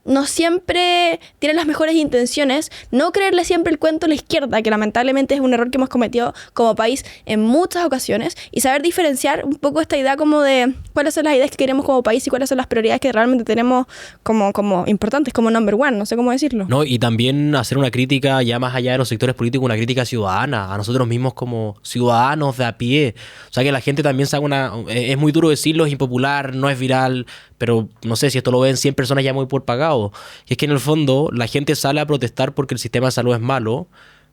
S1: no siempre tiene las mejores intenciones, no creerle siempre el cuento a la izquierda, que lamentablemente es un error que hemos cometido como país en muchas ocasiones, y saber diferenciar un poco esta idea como de cuáles son las ideas que queremos como país y cuáles son las prioridades que realmente tenemos como importantes, como number one, no sé cómo decirlo.
S3: No, y también hacer una crítica ya más allá de los sectores políticos, una crítica ciudadana, a nosotros mismos como ciudadanos de a pie. O sea, que la gente también se haga es muy duro decirlo, es impopular, no es viral, pero no sé si esto lo ven 100 personas ya muy por pagado. Y es que en el fondo la gente sale a protestar porque el sistema de salud es malo,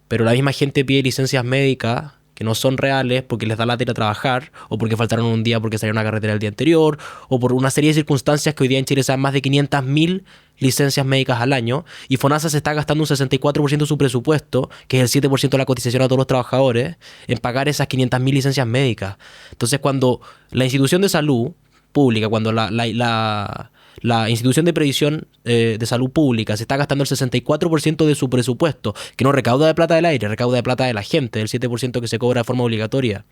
S3: pero la misma gente pide licencias médicas que no son reales porque les da lata ir a trabajar, o porque faltaron un día porque salieron a carretera el día anterior, o por una serie de circunstancias que hoy día en Chile se dan más de 500.000 licencias médicas al año, y FONASA se está gastando un 64% de su presupuesto, que es el 7% de la cotización a todos los trabajadores, en pagar esas 500.000 licencias médicas. Entonces, cuando la institución de salud pública, cuando la institución de previsión de salud pública se está gastando el 64% de su presupuesto, que no recauda de plata del aire, recauda de plata de la gente, del 7% que se cobra de forma obligatoria,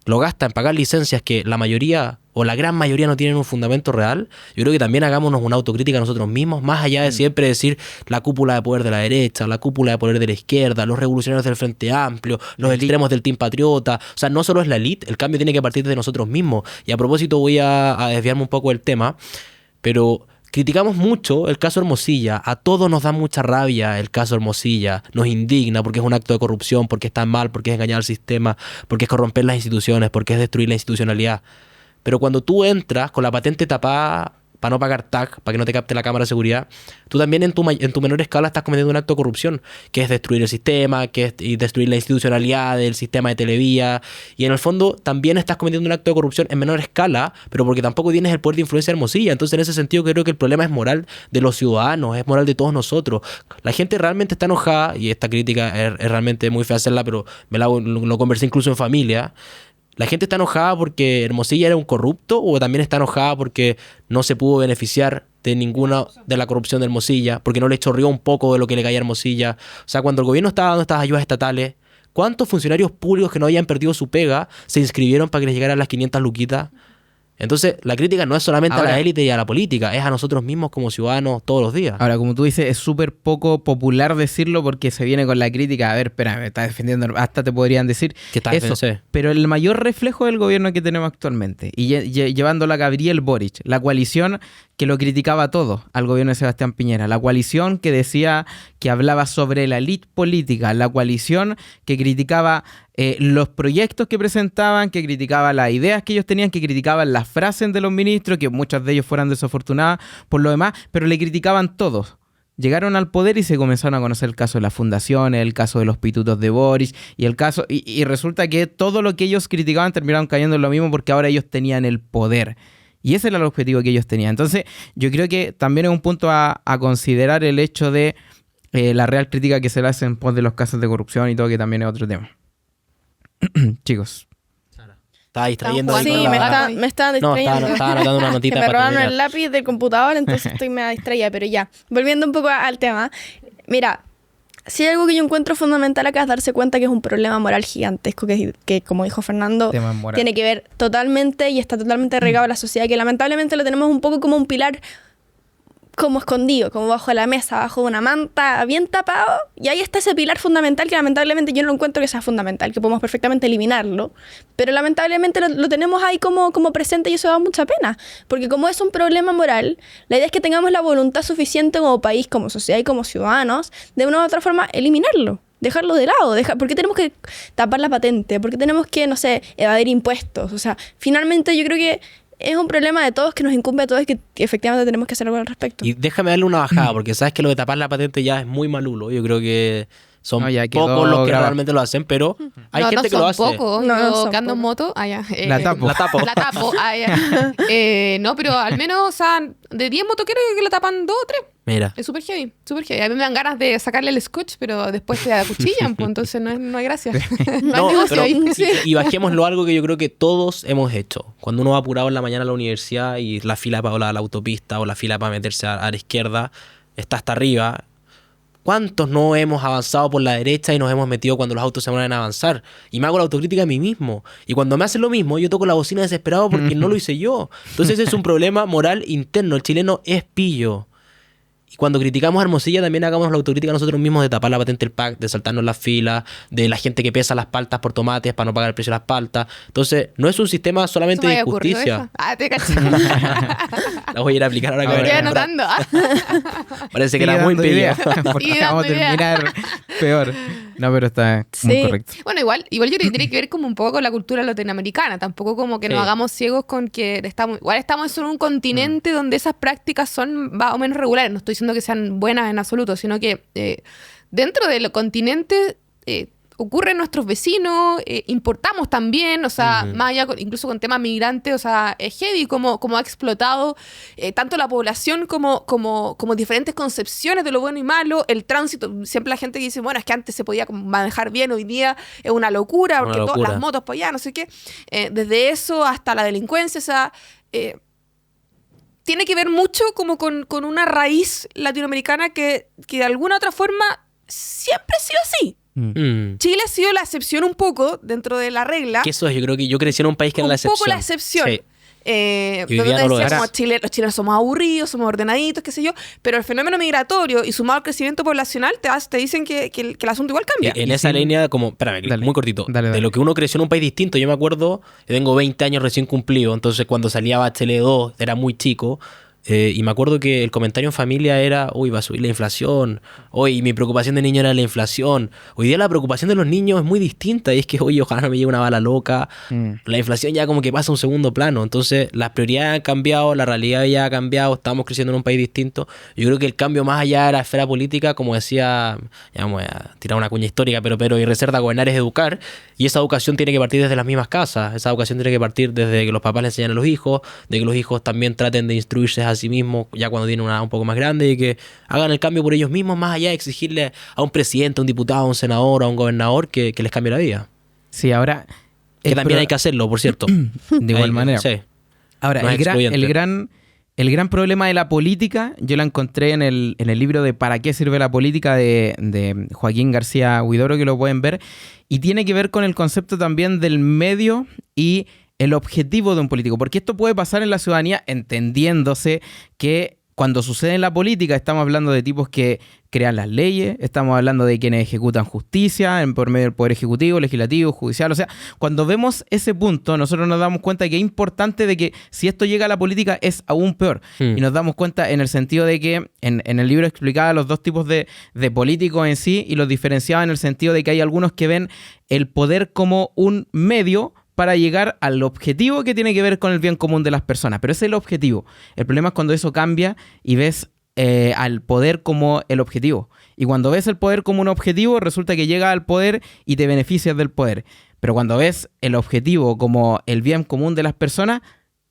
S3: lo gasta en pagar licencias que la mayoría o la gran mayoría no tienen un fundamento real, yo creo que también hagámonos una autocrítica a nosotros mismos, más allá de siempre decir la cúpula de poder de la derecha, la cúpula de poder de la izquierda, los revolucionarios del Frente Amplio, los extremos del Team Patriota. O sea, no solo es la élite, el cambio tiene que partir de nosotros mismos. Y a propósito voy a desviarme un poco del tema, pero criticamos mucho el caso Hermosilla, a todos nos da mucha rabia el caso Hermosilla, nos indigna porque es un acto de corrupción, porque está mal, porque es engañar al sistema, porque es corromper las instituciones, porque es destruir la institucionalidad. Pero cuando tú entras con la patente tapada para no pagar TAC, para que no te capte la cámara de seguridad, tú también en tu menor escala estás cometiendo un acto de corrupción, que es destruir el sistema, y destruir la institucionalidad del sistema de Televía, y en el fondo también estás cometiendo un acto de corrupción en menor escala, pero porque tampoco tienes el poder de influencia de Hermosilla. Entonces en ese sentido creo que el problema es moral de los ciudadanos, es moral de todos nosotros. La gente realmente está enojada, y esta crítica es realmente muy fea hacerla, pero lo conversé incluso en familia. ¿La gente está enojada porque Hermosilla era un corrupto o también está enojada porque no se pudo beneficiar de ninguna de la corrupción de Hermosilla, porque no le chorrió un poco de lo que le caía a Hermosilla? O sea, cuando el gobierno estaba dando estas ayudas estatales, ¿cuántos funcionarios públicos que no hayan perdido su pega se inscribieron para que les llegaran las 500 luquitas? Entonces, la crítica no es solamente a la élite y a la política, es a nosotros mismos como ciudadanos todos los días.
S2: Ahora, como tú dices, es súper poco popular decirlo porque se viene con la crítica. A ver, espera, me estás defendiendo. Hasta te podrían decir eso. Pero el mayor reflejo del gobierno que tenemos actualmente, y llevándola a Gabriel Boric, la coalición que lo criticaba todo al gobierno de Sebastián Piñera, la coalición que decía que hablaba sobre la élite política, la coalición que criticaba los proyectos que presentaban, que criticaba las ideas que ellos tenían, que criticaban las frases de los ministros, que muchas de ellos fueran desafortunadas por lo demás, pero le criticaban todos. Llegaron al poder y se comenzaron a conocer el caso de las fundaciones, el caso de los pitutos de Boris y el caso y resulta que todo lo que ellos criticaban terminaron cayendo en lo mismo porque ahora ellos tenían el poder. Y ese era el objetivo que ellos tenían. Entonces, yo creo que también es un punto a considerar el hecho de la real crítica que se le hace en pos de los casos de corrupción y todo, que también es otro tema. Chicos.
S3: Estaba distrayendo.
S1: Sí, me estaba distrayendo.
S3: No, estaba anotando una notita.
S1: Me robaron el lápiz del computador, entonces estoy medio distraída. Pero ya, volviendo un poco al tema. Mira, si hay algo que yo encuentro fundamental acá es darse cuenta que es un problema moral gigantesco que como dijo Fernando, tiene que ver totalmente y está totalmente arraigado a la sociedad, que lamentablemente lo tenemos un poco como un pilar como escondido, como bajo la mesa, bajo una manta, bien tapado, y ahí está ese pilar fundamental que lamentablemente yo no encuentro que sea fundamental, que podemos perfectamente eliminarlo, pero lamentablemente lo tenemos ahí como presente y eso da mucha pena, porque como es un problema moral, la idea es que tengamos la voluntad suficiente como país, como sociedad y como ciudadanos, de una u otra forma eliminarlo. Dejarlo de lado, ¿por qué tenemos que tapar la patente? ¿Por qué tenemos que, no sé, evadir impuestos? O sea, finalmente yo creo que es un problema de todos que nos incumbe a todos y que efectivamente tenemos que hacer algo al respecto.
S3: Y déjame darle una bajada, porque sabes que lo de tapar la patente ya es muy malulo. Yo creo que son pocos los que realmente lo hacen, pero hay gente que lo hace.
S4: Pocos. Yo que ando en moto,
S2: la tapo.
S3: La tapo.
S4: No, pero al menos, o sea, de 10 motoqueros que lo tapan 2 o 3.
S3: Mira.
S4: Es súper heavy, súper heavy. A mí me dan ganas de sacarle el scotch, pero después te acuchillan, pues entonces no hay gracia. No hay negocio ahí.
S3: Y bajémoslo algo que yo creo que todos hemos hecho. Cuando uno va apurado en la mañana a la universidad y la fila para la autopista o la fila para meterse a la izquierda está hasta arriba. ¿Cuántos no hemos avanzado por la derecha y nos hemos metido cuando los autos se van a avanzar? Y me hago la autocrítica a mí mismo. Y cuando me hacen lo mismo, yo toco la bocina desesperado porque no lo hice yo. Entonces ese es un problema moral interno. El chileno es pillo. Y cuando criticamos a Hermosilla, también hagamos la autocrítica nosotros mismos de tapar la patente del PAC, de saltarnos las filas, de la gente que pesa las paltas por tomates para no pagar el precio de las paltas. Entonces, no es un sistema solamente de justicia.
S4: Te caché.
S3: La voy a ir a aplicar ahora que
S4: estoy anotando.
S3: Parece que era muy pillo.
S2: Porque vamos a terminar peor. No, pero está muy correcto.
S4: Bueno, igual yo creo que tiene que ver como un poco con la cultura latinoamericana. Tampoco como que nos hagamos ciegos con que estamos en un continente donde esas prácticas son más o menos regulares. No estoy diciendo que sean buenas en absoluto, sino que dentro del continente ocurre en nuestros vecinos, importamos también, o sea, más allá incluso con temas migrantes, o sea, es heavy como ha explotado tanto la población como diferentes concepciones de lo bueno y malo, el tránsito, siempre la gente dice, bueno, es que antes se podía manejar bien, hoy día es una locura, porque todas las motos por allá, no sé qué, desde eso hasta la delincuencia, o sea, tiene que ver mucho como con una raíz latinoamericana que de alguna otra forma siempre ha sido así. Chile ha sido la excepción un poco dentro de la regla.
S3: Que eso es, yo creo que yo crecí en un país que era la excepción.
S4: Un poco la excepción.
S3: Sí.
S4: Donde
S3: no
S4: decíamos, los chilenos somos aburridos, somos ordenaditos, qué sé yo, pero el fenómeno migratorio y sumado al crecimiento poblacional te dicen que el asunto igual cambia.
S3: En esa línea, como, espérame,
S2: Dale.
S3: muy cortito,
S2: Dale.
S3: de lo que uno creció en un país distinto, yo me acuerdo, yo tengo 20 años recién cumplido, entonces cuando salía Bachelet 2 era muy chico. Y me acuerdo que el comentario en familia era, uy, va a subir la inflación, hoy mi preocupación de niño era la inflación. Hoy día la preocupación de los niños es muy distinta y es que, oye, ojalá no me llegue una bala loca. La inflación ya como que pasa a un segundo plano. Entonces las prioridades han cambiado, la realidad ya ha cambiado, estamos creciendo en un país distinto. Yo creo que el cambio más allá de la esfera política, como decía, ya vamos a tirar una cuña histórica, pero y reserva gobernar es educar, y esa educación tiene que partir desde las mismas casas. Esa educación tiene que partir desde que los papás le enseñan a los hijos, de que los hijos también traten de instruirse a sí mismos ya cuando tienen una edad un poco más grande, y que hagan el cambio por ellos mismos, más allá de exigirle a un presidente, a un diputado, a un senador, a un gobernador que les cambie la vida.
S2: Sí, ahora...
S3: Que también hay que hacerlo, por cierto.
S2: De igual manera.
S3: Sí.
S2: Ahora,
S3: No es
S2: el gran problema de la política, yo la encontré en el libro de ¿Para qué sirve la política? De Joaquín García Huidobro, que lo pueden ver, y tiene que ver con el concepto también del medio y el objetivo de un político, porque esto puede pasar en la ciudadanía entendiéndose que cuando sucede en la política estamos hablando de tipos que crean las leyes, estamos hablando de quienes ejecutan justicia por medio del poder ejecutivo, legislativo, judicial. O sea, cuando vemos ese punto, nosotros nos damos cuenta de que es importante de que si esto llega a la política es aún peor. Y nos damos cuenta en el sentido de que en el libro explicaba los dos tipos de políticos en sí y los diferenciaba en el sentido de que hay algunos que ven el poder como un medio para llegar al objetivo que tiene que ver con el bien común de las personas. Pero ese es el objetivo. El problema es cuando eso cambia y ves al poder como el objetivo. Y cuando ves el poder como un objetivo, resulta que llegas al poder y te beneficias del poder. Pero cuando ves el objetivo como el bien común de las personas,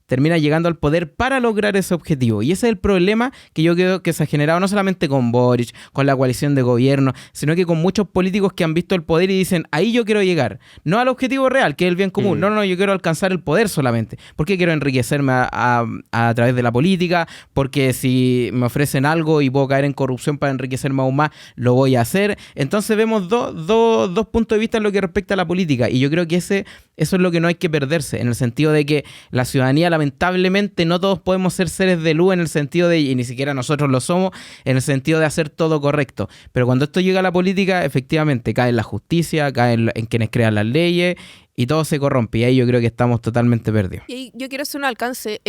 S2: termina llegando al poder para lograr ese objetivo. Y ese es el problema que yo creo que se ha generado no solamente con Boric, con la coalición de gobierno, sino que con muchos políticos que han visto el poder y dicen, ahí yo quiero llegar. No al objetivo real, que es el bien común. No, yo quiero alcanzar el poder solamente. Porque quiero enriquecerme a través de la política, porque si me ofrecen algo y puedo caer en corrupción para enriquecerme aún más, lo voy a hacer. Entonces vemos dos puntos de vista en lo que respecta a la política. Y yo creo que eso es lo que no hay que perderse, en el sentido de que la ciudadanía, lamentablemente, no todos podemos ser seres de luz en el sentido de, y ni siquiera nosotros lo somos, en el sentido de hacer todo correcto. Pero cuando esto llega a la política, efectivamente, cae en la justicia, cae en quienes crean las leyes y todo se corrompe. Y ahí yo creo que estamos totalmente perdidos.
S4: Y yo quiero hacer un alcance.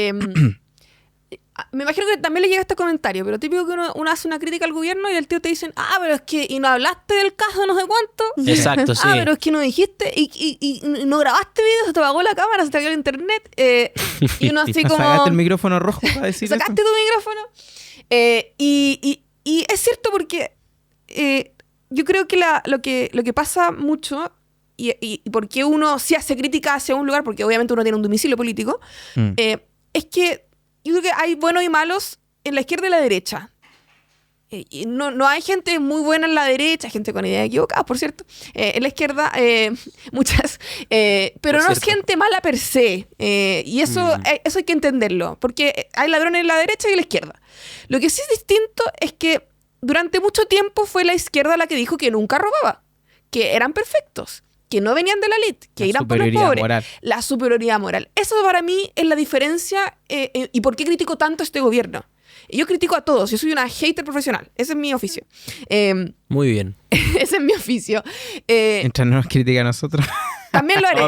S4: Me imagino que también le llega este comentario, pero típico que uno hace una crítica al gobierno y el tío te dicen, pero es que, y no hablaste del caso no sé cuánto.
S3: Exacto, sí.
S4: Pero es que no dijiste, y no grabaste video, se te apagó la cámara, se te cayó el internet. Y uno así como...
S2: ¿Sacaste el micrófono rojo para decir
S4: ¿Sacaste
S2: eso?
S4: tu micrófono? Y es cierto porque yo creo que lo que pasa mucho, y por qué uno sí hace crítica hacia un lugar, porque obviamente uno tiene un domicilio político, es que yo creo que hay buenos y malos en la izquierda y la derecha. Y no hay gente muy buena en la derecha, gente con ideas equivocadas, por cierto. En la izquierda, muchas. Pero no es gente mala per se. Y eso hay que entenderlo. Porque hay ladrones en la derecha y en la izquierda. Lo que sí es distinto es que durante mucho tiempo fue la izquierda la que dijo que nunca robaba. Que eran perfectos. Que no venían de la elite, que irán por los pobres. Moral. La superioridad moral. Eso para mí es la diferencia y por qué critico tanto a este gobierno. Yo critico a todos, yo soy una hater profesional, ese es mi oficio.
S3: Muy bien.
S4: Ese es mi oficio.
S2: Mientras no nos critica a nosotros.
S4: También lo haré.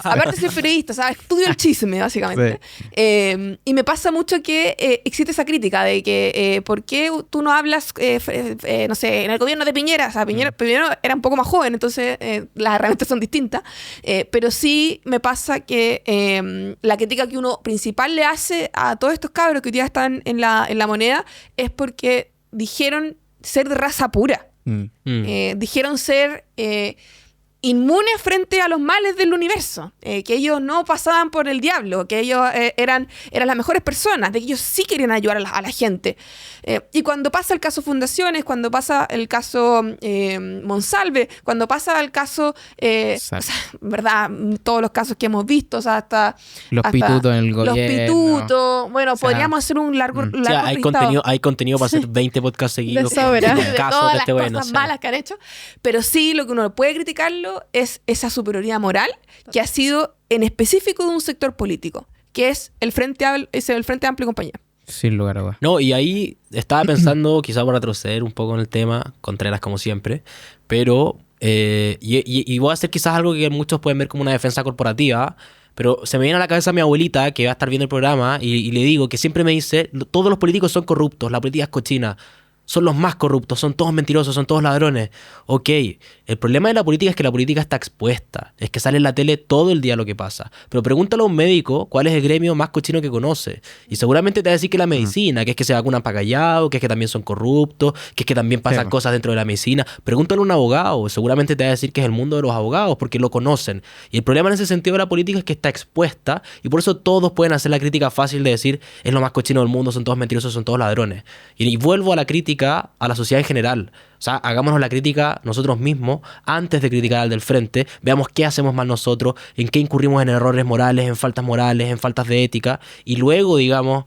S4: Aparte soy periodista, ¿sabes? Estudio el chisme, básicamente. Sí. Y me pasa mucho que existe esa crítica de que ¿por qué tú no hablas, no sé, en el gobierno de Piñera? O sea, Piñera era un poco más joven, entonces las herramientas son distintas. Pero sí me pasa que la crítica que uno principal le hace a todos estos cabros que hoy día están en la moneda es porque dijeron ser de raza pura. Dijeron ser... inmunes frente a los males del universo, que ellos no pasaban por el diablo, que ellos eran las mejores personas, de que ellos sí querían ayudar a la gente. Y cuando pasa el caso Fundaciones, cuando pasa el caso Monsalve, cuando pasa el caso, o sea, ¿verdad? Todos los casos que hemos visto, o sea, hasta
S2: los pitutos en el gobierno.
S4: Los pitutos, bueno, o sea, podríamos hacer un largo
S3: hay contenido para hacer 20 podcasts seguidos.
S1: De sobra.
S4: De todas las cosas malas que han hecho. Pero sí, lo que uno puede criticarlo es esa superioridad moral que ha sido en específico de un sector político, que es el Frente Amplio y compañía.
S2: Sin lugar a dudas.
S3: No, y ahí estaba pensando, quizá por retroceder un poco en el tema, Contreras como siempre, pero, y voy a hacer quizás algo que muchos pueden ver como una defensa corporativa, pero se me viene a la cabeza mi abuelita, que va a estar viendo el programa, y le digo que siempre me dice, todos los políticos son corruptos, la política es cochina. Son los más corruptos, son todos mentirosos, son todos ladrones. Ok, el problema de la política es que la política está expuesta. Es que sale en la tele todo el día lo que pasa. Pero pregúntale a un médico cuál es el gremio más cochino que conoce. Y seguramente te va a decir que la medicina, que es que se vacunan para callado, que es que también son corruptos, que es que también pasan cosas dentro de la medicina. Pregúntale a un abogado, seguramente te va a decir que es el mundo de los abogados, porque lo conocen. Y el problema en ese sentido de la política es que está expuesta, y por eso todos pueden hacer la crítica fácil de decir, es lo más cochino del mundo, son todos mentirosos, son todos ladrones. Y vuelvo a la crítica a la sociedad en general. O sea, hagámonos la crítica nosotros mismos antes de criticar al del frente. Veamos qué hacemos mal nosotros, en qué incurrimos en errores morales, en faltas morales, en faltas de ética. Y luego, digamos,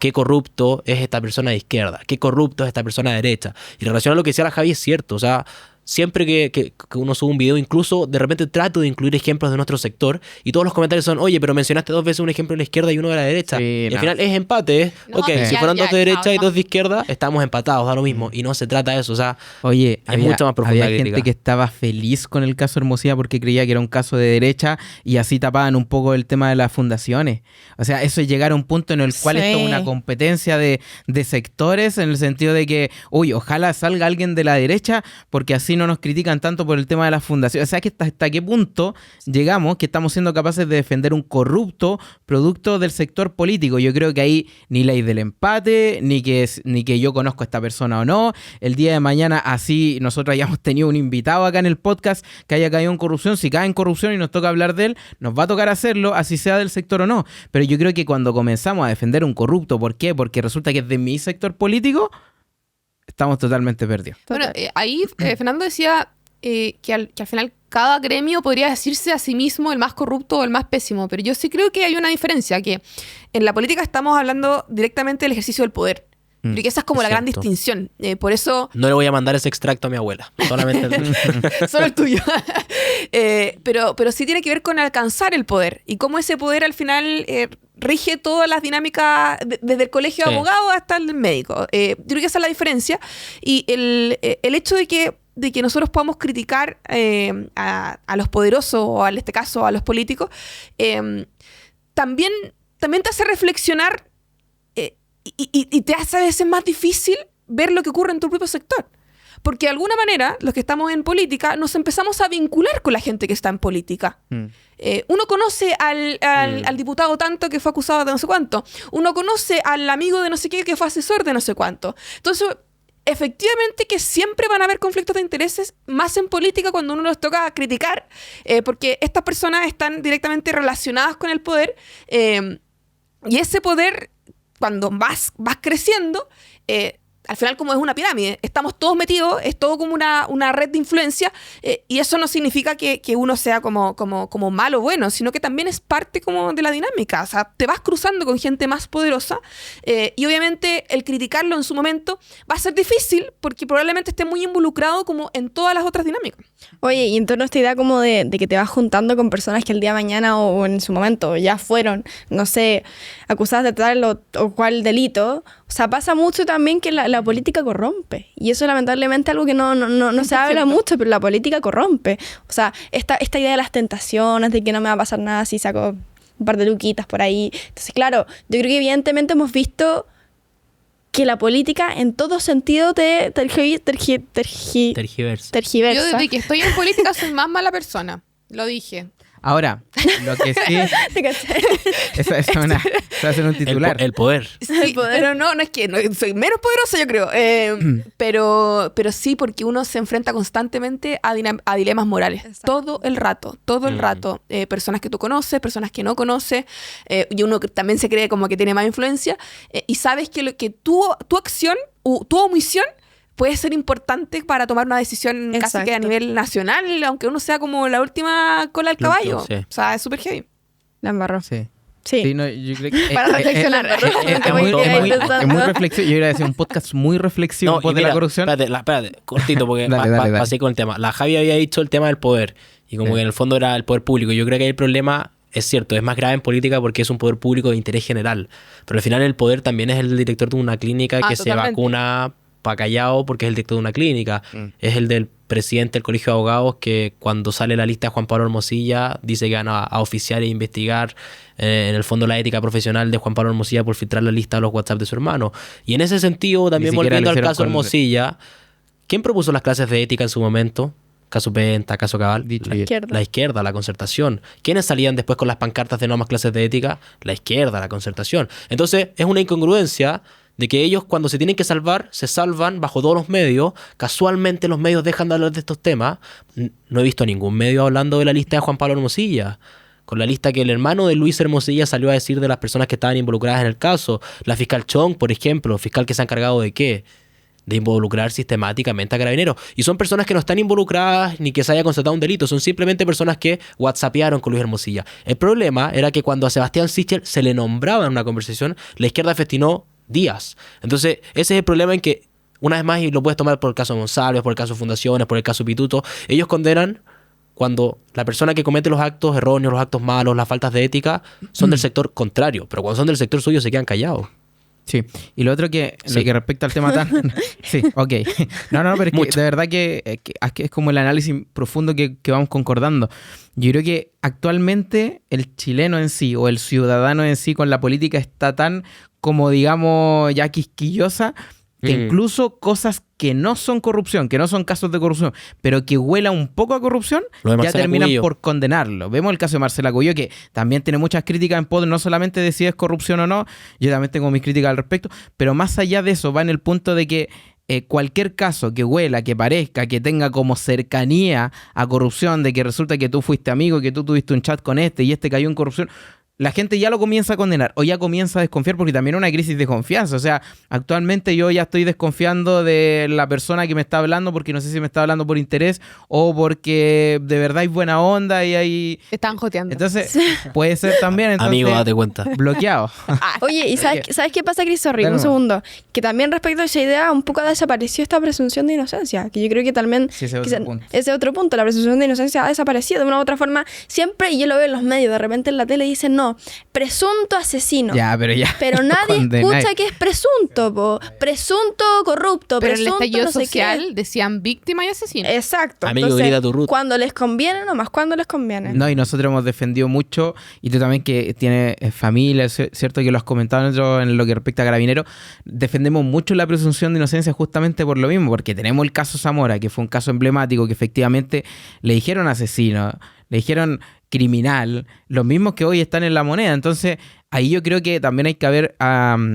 S3: qué corrupto es esta persona de izquierda, qué corrupto es esta persona de derecha. Y en relación a lo que decía la Javi, es cierto. O sea, siempre que uno sube un video, incluso de repente trato de incluir ejemplos de nuestro sector y todos los comentarios son, oye, pero mencionaste 2 veces un ejemplo de la izquierda y uno de la derecha. Sí, y al final es empate.
S4: No,
S3: ok, si fueran 2 de derecha y 2 de izquierda, estamos empatados, da lo mismo. Y no se trata de eso. O sea,
S2: oye,
S3: es mucho más profunda
S2: había gente que estaba feliz con el caso Hermosilla porque creía que era un caso de derecha y así tapaban un poco el tema de las fundaciones. O sea, eso es llegar a un punto en el cual esto es una competencia de sectores, en el sentido de que, uy, ojalá salga alguien de la derecha porque así no nos critican tanto por el tema de las fundaciones. O sea, que hasta qué punto llegamos que estamos siendo capaces de defender un corrupto producto del sector político. Yo creo que ahí ni ley del empate, ni que yo conozco a esta persona o no. El día de mañana, así nosotros hayamos tenido un invitado acá en el podcast que haya caído en corrupción, si cae en corrupción y nos toca hablar de él, nos va a tocar hacerlo, así sea del sector o no. Pero yo creo que cuando comenzamos a defender un corrupto, ¿por qué? Porque resulta que es de mi sector político, estamos totalmente perdidos.
S4: Bueno, ahí Fernando decía que al final cada gremio podría decirse a sí mismo el más corrupto o el más pésimo, pero yo sí creo que hay una diferencia, que en la política estamos hablando directamente del ejercicio del poder. Creo que esa es como la gran distinción. Por eso...
S3: No le voy a mandar ese extracto a mi abuela, solamente
S4: solo el tuyo. Pero sí tiene que ver con alcanzar el poder y cómo ese poder al final rige todas las dinámicas desde el colegio de abogados hasta el médico. Yo creo que esa es la diferencia. Y el hecho de que nosotros podamos criticar a los poderosos, o en este caso a los políticos, también te hace reflexionar y te hace a veces más difícil ver lo que ocurre en tu propio sector. Porque de alguna manera, los que estamos en política, nos empezamos a vincular con la gente que está en política. Uno conoce al diputado tanto que fue acusado de no sé cuánto. Uno conoce al amigo de no sé qué que fue asesor de no sé cuánto. Entonces, efectivamente que siempre van a haber conflictos de intereses, más en política cuando uno los toca criticar, porque estas personas están directamente relacionadas con el poder, y ese poder, cuando vas creciendo, al final como es una pirámide, estamos todos metidos, es todo como una red de influencia, y eso no significa que uno sea como malo o bueno, sino que también es parte como de la dinámica. O sea, te vas cruzando con gente más poderosa, y obviamente el criticarlo en su momento va a ser difícil porque probablemente esté muy involucrado como en todas las otras dinámicas.
S1: Oye, y en torno a esta idea como de que te vas juntando con personas que el día de mañana o en su momento ya fueron, no sé, acusadas de tal o cual delito. O sea, pasa mucho también que la política corrompe. Y eso lamentablemente es algo que no se habla mucho, pero la política corrompe. O sea, esta idea de las tentaciones, de que no me va a pasar nada si saco un par de luquitas por ahí. Entonces, claro, yo creo que evidentemente hemos visto que la política en todo sentido te tergiversa.
S4: Yo desde que estoy en política soy más mala persona. Lo dije.
S2: Ahora, lo que sí... Eso va a ser un titular.
S3: El poder.
S4: Sí, pero no es que soy menos poderosa, yo creo. Pero sí, porque uno se enfrenta constantemente a dilemas morales.
S1: Exacto.
S4: Todo el rato. Personas que tú conoces, personas que no conoces, y uno que también se cree como que tiene más influencia, y sabes que tu acción, tu omisión, puede ser importante para tomar una decisión casi que a nivel nacional, aunque uno sea como la última cola del caballo.
S3: Sí.
S4: O sea, es súper heavy.
S1: La embarró.
S2: Sí.
S1: Sí.
S2: Sí, no, yo creo que
S1: Para reflexionar.
S2: es muy reflexivo. Yo iba a decir un podcast muy reflexivo
S3: No, y
S2: de la
S3: mira,
S2: corrupción.
S3: Espérate, cortito, porque
S2: Dale.
S3: así con el tema. La Javi había dicho el tema del poder, y como
S2: Sí.
S3: que en el fondo era el poder público. Yo creo que ahí el problema es cierto, es más grave en política porque es un poder público de interés general. Pero al final el poder también es el director de una clínica que se
S4: Totalmente.
S3: vacuna pa' callado porque es el director de una clínica. Es el del presidente del Colegio de Abogados que cuando sale la lista de Juan Pablo Hermosilla dice que van a oficiar e investigar en el fondo la ética profesional de Juan Pablo Hermosilla por filtrar la lista de los WhatsApp de su hermano. Y en ese sentido, también
S2: siquiera
S3: volviendo
S2: lo
S3: al
S2: hicieron
S3: caso
S2: con-
S3: Hermosilla, ¿quién propuso las clases de ética en su momento? Caso Penta, caso Cabal.
S2: Dicho
S3: La
S2: y-
S1: Izquierda.
S3: La izquierda, la concertación. ¿Quiénes salían después con las pancartas de no más clases de ética? La izquierda, la concertación. Entonces, es una incongruencia de que ellos cuando se tienen que salvar, se salvan bajo todos los medios. Casualmente los medios dejan de hablar de estos temas. No he visto a ningún medio hablando de la lista de Juan Pablo Hermosilla. Con la lista que el hermano de Luis Hermosilla salió a decir de las personas que estaban involucradas en el caso. La fiscal Chong, por ejemplo, fiscal que se ha encargado de qué? De involucrar sistemáticamente a Carabineros. Y son personas que no están involucradas ni que se haya constatado un delito, son simplemente personas que whatsappearon con Luis Hermosilla. El problema era que cuando a Sebastián Sichel se le nombraba en una conversación, la izquierda festinó días. Entonces, ese es el problema en que, una vez más, y lo puedes tomar por el caso González, por el caso Fundaciones, por el caso Pituto, ellos condenan cuando la persona que comete los actos erróneos, los actos malos, las faltas de ética, son del sector contrario, pero cuando son del sector suyo se quedan callados.
S2: Sí, y lo otro que,
S3: Sí.
S2: lo que respecta al tema tan... Sí, ok. No, pero es que
S3: Mucho.
S2: de verdad que es como el análisis profundo que vamos concordando. Yo creo que actualmente el chileno en sí o el ciudadano en sí con la política está tan como, digamos, ya quisquillosa que incluso cosas que no son corrupción, que no son casos de corrupción, pero que huela un poco a corrupción,
S3: Lo de
S2: ya
S3: Marcela
S2: terminan
S3: Cubillo.
S2: por condenarlo. Vemos el caso de Marcela Cubillo, que también tiene muchas críticas en poder, no solamente de si es corrupción o no, yo también tengo mis críticas al respecto, pero más allá de eso va en el punto de que cualquier caso que huela, que parezca, que tenga como cercanía a corrupción, de que resulta que tú fuiste amigo, que tú tuviste un chat con este y este cayó en corrupción, la gente ya lo comienza a condenar o ya comienza a desconfiar porque también es una crisis de confianza. O sea, actualmente yo ya estoy desconfiando de la persona que me está hablando porque no sé si me está hablando por interés o porque de verdad hay buena onda y hay...
S4: Están joteando.
S2: Entonces, puede ser también entonces,
S3: Amigo, date cuenta.
S2: bloqueado.
S1: Oye, ¿y sabes qué pasa, Cris? Sorry,
S2: Dale
S1: un
S2: nomás.
S1: segundo. Que también respecto a esa idea, un poco desapareció esta presunción de inocencia. Que yo creo que también...
S2: Sí, ese es
S1: quizá-
S2: otro punto.
S1: ese otro punto. La presunción de inocencia ha desaparecido de una u otra forma. Siempre, y yo lo veo en los medios, de repente en la tele dicen, no, presunto asesino.
S2: Ya, pero ya.
S1: Pero nadie
S2: Condenáis.
S1: escucha que es presunto, po. Presunto corrupto,
S4: Pero en el
S1: presunto
S4: estallido
S1: no sé
S4: social decían víctima y asesino.
S1: qué. Exacto.
S3: Amigo,
S1: Entonces,
S3: grita tu Ruth.
S1: cuando les conviene nomás, cuando les conviene.
S2: No, y nosotros hemos defendido mucho, y tú también que tienes familia, ¿cierto? Que lo has comentado nosotros en lo que respecta a Carabineros, defendemos mucho la presunción de inocencia justamente por lo mismo, porque tenemos el caso Zamora, que fue un caso emblemático, que efectivamente le dijeron asesino, le dijeron criminal, los mismos que hoy están en la moneda. Entonces, ahí yo creo que también hay que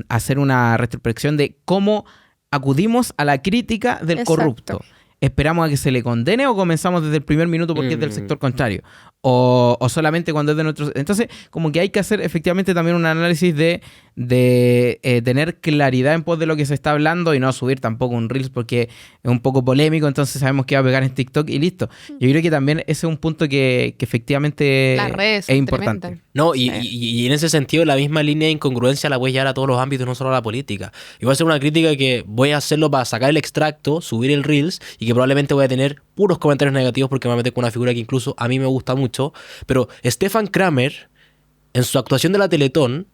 S2: hacer una retrospección de cómo acudimos a la crítica del
S1: Exacto.
S2: corrupto. ¿Esperamos a que se le condene o comenzamos desde el primer minuto porque es del sector contrario? O solamente cuando es de nuestros... Entonces, como que hay que hacer efectivamente también un análisis de tener claridad en pos de lo que se está hablando y no subir tampoco un Reels porque es un poco polémico, entonces sabemos que va a pegar en TikTok y listo. Yo creo que también ese es un punto que efectivamente
S4: Las redes
S2: es
S4: son
S2: importante.
S4: tremendas.
S3: No, y en ese sentido la misma línea de incongruencia la puedes llevar a todos los ámbitos, no solo a la política. Y voy a hacer una crítica que voy a hacerlo para sacar el extracto, subir el Reels y que probablemente voy a tener puros comentarios negativos porque me voy a meter con una figura que incluso a mí me gusta mucho. Pero Stefan Kramer, en su actuación de la Teletón,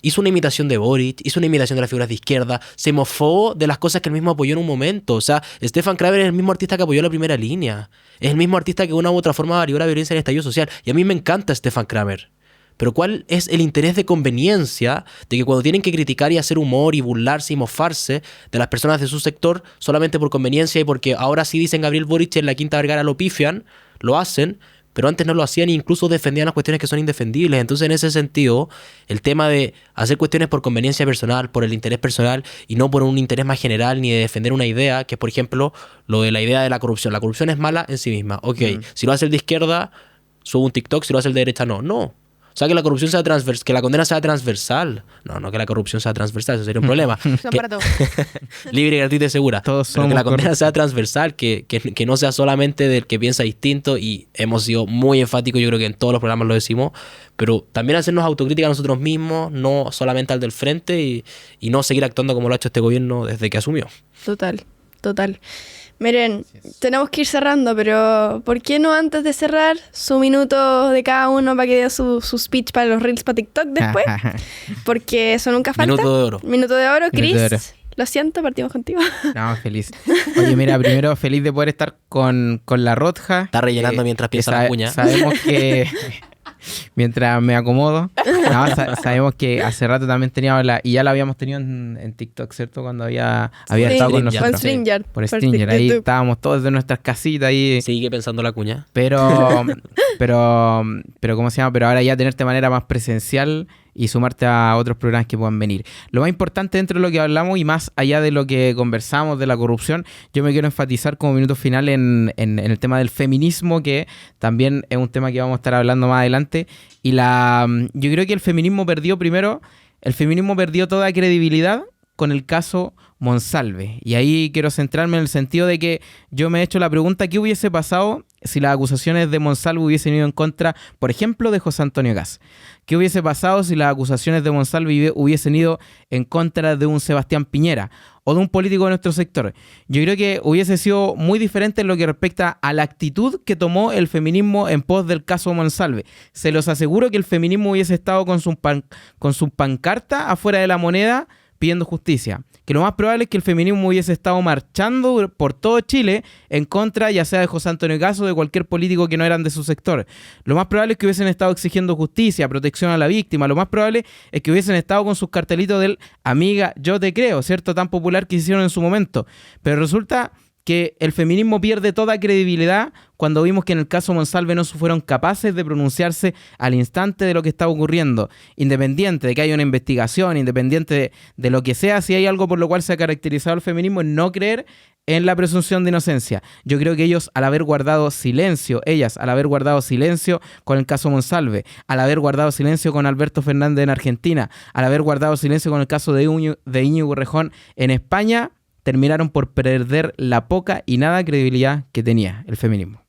S3: hizo una imitación de Boric, hizo una imitación de las figuras de izquierda, se mofó de las cosas que él mismo apoyó en un momento. O sea, Stefan Kramer es el mismo artista que apoyó la primera línea. Es el mismo artista que de una u otra forma varió la violencia en el estallido social. Y a mí me encanta Stefan Kramer. Pero ¿cuál es el interés de conveniencia de que cuando tienen que criticar y hacer humor y burlarse y mofarse de las personas de su sector solamente por conveniencia y porque ahora sí dicen Gabriel Boric en la Quinta Vergara lo pifian, lo hacen, pero antes no lo hacían e incluso defendían las cuestiones que son indefendibles. Entonces, en ese sentido, el tema de hacer cuestiones por conveniencia personal, por el interés personal y no por un interés más general ni de defender una idea, que es, por ejemplo, lo de la idea de la corrupción. La corrupción es mala en sí misma. Ok, si lo hace el de izquierda, subo un TikTok, si lo hace el de derecha, no. No. O sea, que la corrupción sea que la condena sea transversal. No que la corrupción sea transversal, eso sería un problema.
S4: Para todos.
S3: Libre, gratuita y segura.
S2: Todos
S3: Pero
S2: somos
S3: que la condena sea transversal, que no sea solamente del que piensa distinto, y hemos sido muy enfáticos, yo creo que en todos los programas lo decimos, pero también hacernos autocrítica a nosotros mismos, no solamente al del frente, y no seguir actuando como lo ha hecho este gobierno desde que asumió.
S1: Total. Miren, tenemos que ir cerrando, pero ¿por qué no antes de cerrar su minuto de cada uno para que dé su speech para los reels para TikTok después? Porque eso nunca falta.
S3: Minuto de oro.
S1: Minuto de oro, Chris.
S2: Minuto de oro.
S1: Lo siento, partimos contigo.
S2: No, feliz. Oye, mira, primero feliz de poder estar con la Rotja.
S3: Está rellenando mientras piensa la cuña.
S2: Sabemos que... Mientras me acomodo. No, sabemos que hace rato también teníamos y ya la habíamos tenido en TikTok, ¿cierto? Cuando había estado con nosotros.
S1: Por Stringer.
S2: Por Stringer. Ahí estábamos todos de nuestras casitas ahí.
S3: Sigue pensando la cuña.
S2: Pero ¿cómo se llama? Pero ahora ya tenerte de manera más presencial y sumarte a otros programas que puedan venir. Lo más importante dentro de lo que hablamos y más allá de lo que conversamos de la corrupción, yo me quiero enfatizar como minuto final en el tema del feminismo, que también es un tema que vamos a estar hablando más adelante. Y yo creo que el feminismo perdió toda credibilidad con el caso Monsalve. Y ahí quiero centrarme en el sentido de que yo me he hecho la pregunta: ¿qué hubiese pasado si las acusaciones de Monsalve hubiesen ido en contra, por ejemplo, de José Antonio Kast? ¿Qué hubiese pasado si las acusaciones de Monsalve hubiesen ido en contra de un Sebastián Piñera o de un político de nuestro sector? Yo creo que hubiese sido muy diferente en lo que respecta a la actitud que tomó el feminismo en pos del caso Monsalve. Se los aseguro que el feminismo hubiese estado con su pancarta afuera de La Moneda pidiendo justicia. Que lo más probable es que el feminismo hubiese estado marchando por todo Chile en contra, ya sea de José Antonio Kast o de cualquier político que no eran de su sector. Lo más probable es que hubiesen estado exigiendo justicia, protección a la víctima. Lo más probable es que hubiesen estado con sus cartelitos del "Amiga, yo te creo", ¿cierto? Tan popular que hicieron en su momento. Pero resulta que el feminismo pierde toda credibilidad cuando vimos que en el caso Monsalve no fueron capaces de pronunciarse al instante de lo que estaba ocurriendo, independiente de que haya una investigación, independiente de lo que sea. Si hay algo por lo cual se ha caracterizado el feminismo, es no creer en la presunción de inocencia. Yo creo que ellas, al haber guardado silencio con el caso Monsalve, al haber guardado silencio con Alberto Fernández en Argentina, al haber guardado silencio con el caso de Íñigo Errejón en España, terminaron por perder la poca y nada credibilidad que tenía el feminismo.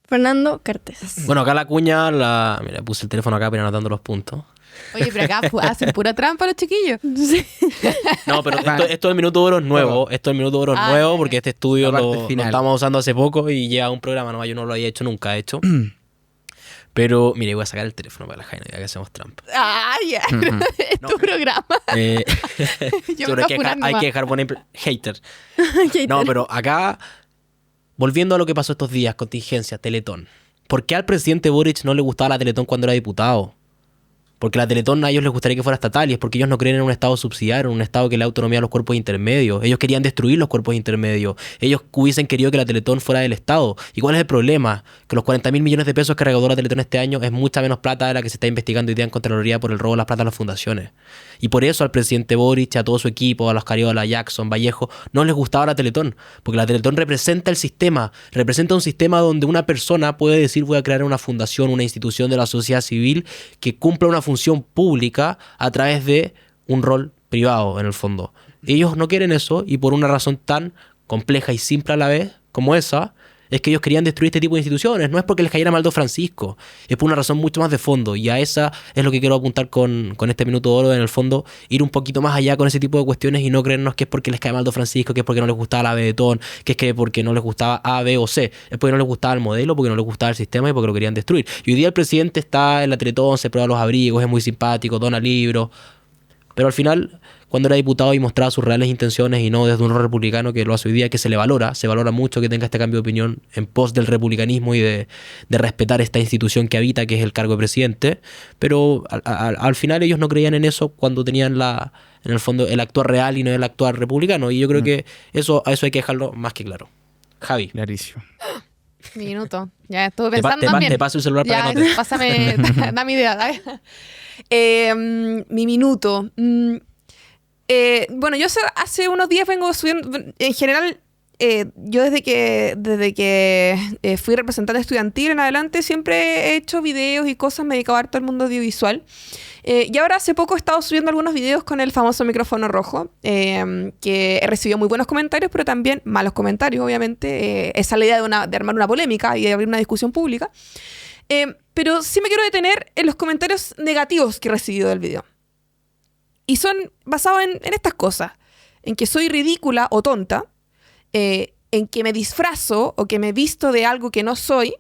S1: Fernando Cartes.
S3: Bueno, acá la cuña, mira, puse el teléfono acá para anotando los puntos.
S4: Oye, pero acá hacen pura trampa los chiquillos.
S1: Sí.
S3: No, pero esto del minuto de oro es nuevo. Esto del minuto de oro es nuevo porque este estudio lo estamos usando hace poco y lleva un programa, no, yo no lo había hecho nunca, Pero, mire, voy a sacar el teléfono para la Jaina, ya que hacemos trampa.
S4: Ah, ya. Es tu programa.
S3: Hay que dejar poner hater. No, pero acá, volviendo a lo que pasó estos días, contingencia, Teletón. ¿Por qué al presidente Boric no le gustaba la Teletón cuando era diputado? Porque la Teletón a ellos les gustaría que fuera estatal, y es porque ellos no creen en un Estado subsidiario, en un Estado que le dé autonomía a los cuerpos intermedios. Ellos querían destruir los cuerpos intermedios. Ellos hubiesen querido que la Teletón fuera del Estado. ¿Y cuál es el problema? Que los 40.000 millones de pesos que recaudó la Teletón este año es mucha menos plata de la que se está investigando hoy día en Contraloría por el robo de las plata a las fundaciones. Y por eso al presidente Boric, a todo su equipo, a los Cariola, Jackson, Vallejo, no les gustaba la Teletón. Porque la Teletón representa el sistema. Representa un sistema donde una persona puede decir: voy a crear una fundación, una institución de la sociedad civil que cumpla una función pública a través de un rol privado, en el fondo. Ellos no quieren eso, y por una razón tan compleja y simple a la vez como esa, es que ellos querían destruir este tipo de instituciones. No es porque les cayera mal Don Francisco, es por una razón mucho más de fondo, y a esa es lo que quiero apuntar con este minuto de oro. En el fondo, ir un poquito más allá con ese tipo de cuestiones y no creernos que es porque les cae mal Don Francisco, que es porque no les gustaba la Betón, que es que porque no les gustaba A, B o C, es porque no les gustaba el modelo, porque no les gustaba el sistema y porque lo querían destruir. Y hoy día el presidente está en la Teletón, se prueba los abrigos, es muy simpático, dona libros, pero al final, cuando era diputado y mostraba sus reales intenciones, y no desde un rol republicano que lo hace hoy día, que se valora mucho que tenga este cambio de opinión en pos del republicanismo y de respetar esta institución que habita, que es el cargo de presidente. Pero al final ellos no creían en eso cuando tenían en el fondo el actuar real y no el actuar republicano, y yo creo que eso hay que dejarlo más que claro. Javi.
S2: Clarísimo.
S4: Mi minuto. Ya estuve pensando también.
S3: Te paso el celular para que notes.
S4: Pásame, dame idea. ¿Sabes? Mi minuto. Bueno, yo hace unos días vengo subiendo... En general, yo desde que fui representante estudiantil en adelante siempre he hecho videos y cosas, me he dedicado harto al mundo audiovisual. Y ahora hace poco he estado subiendo algunos videos con el famoso micrófono rojo, que he recibido muy buenos comentarios, pero también malos comentarios, obviamente. Esa es la idea de armar una polémica y de abrir una discusión pública. Pero sí me quiero detener en los comentarios negativos que he recibido del video. Y son basados en estas cosas. En que soy ridícula o tonta, en que me disfrazo o que me visto de algo que no soy,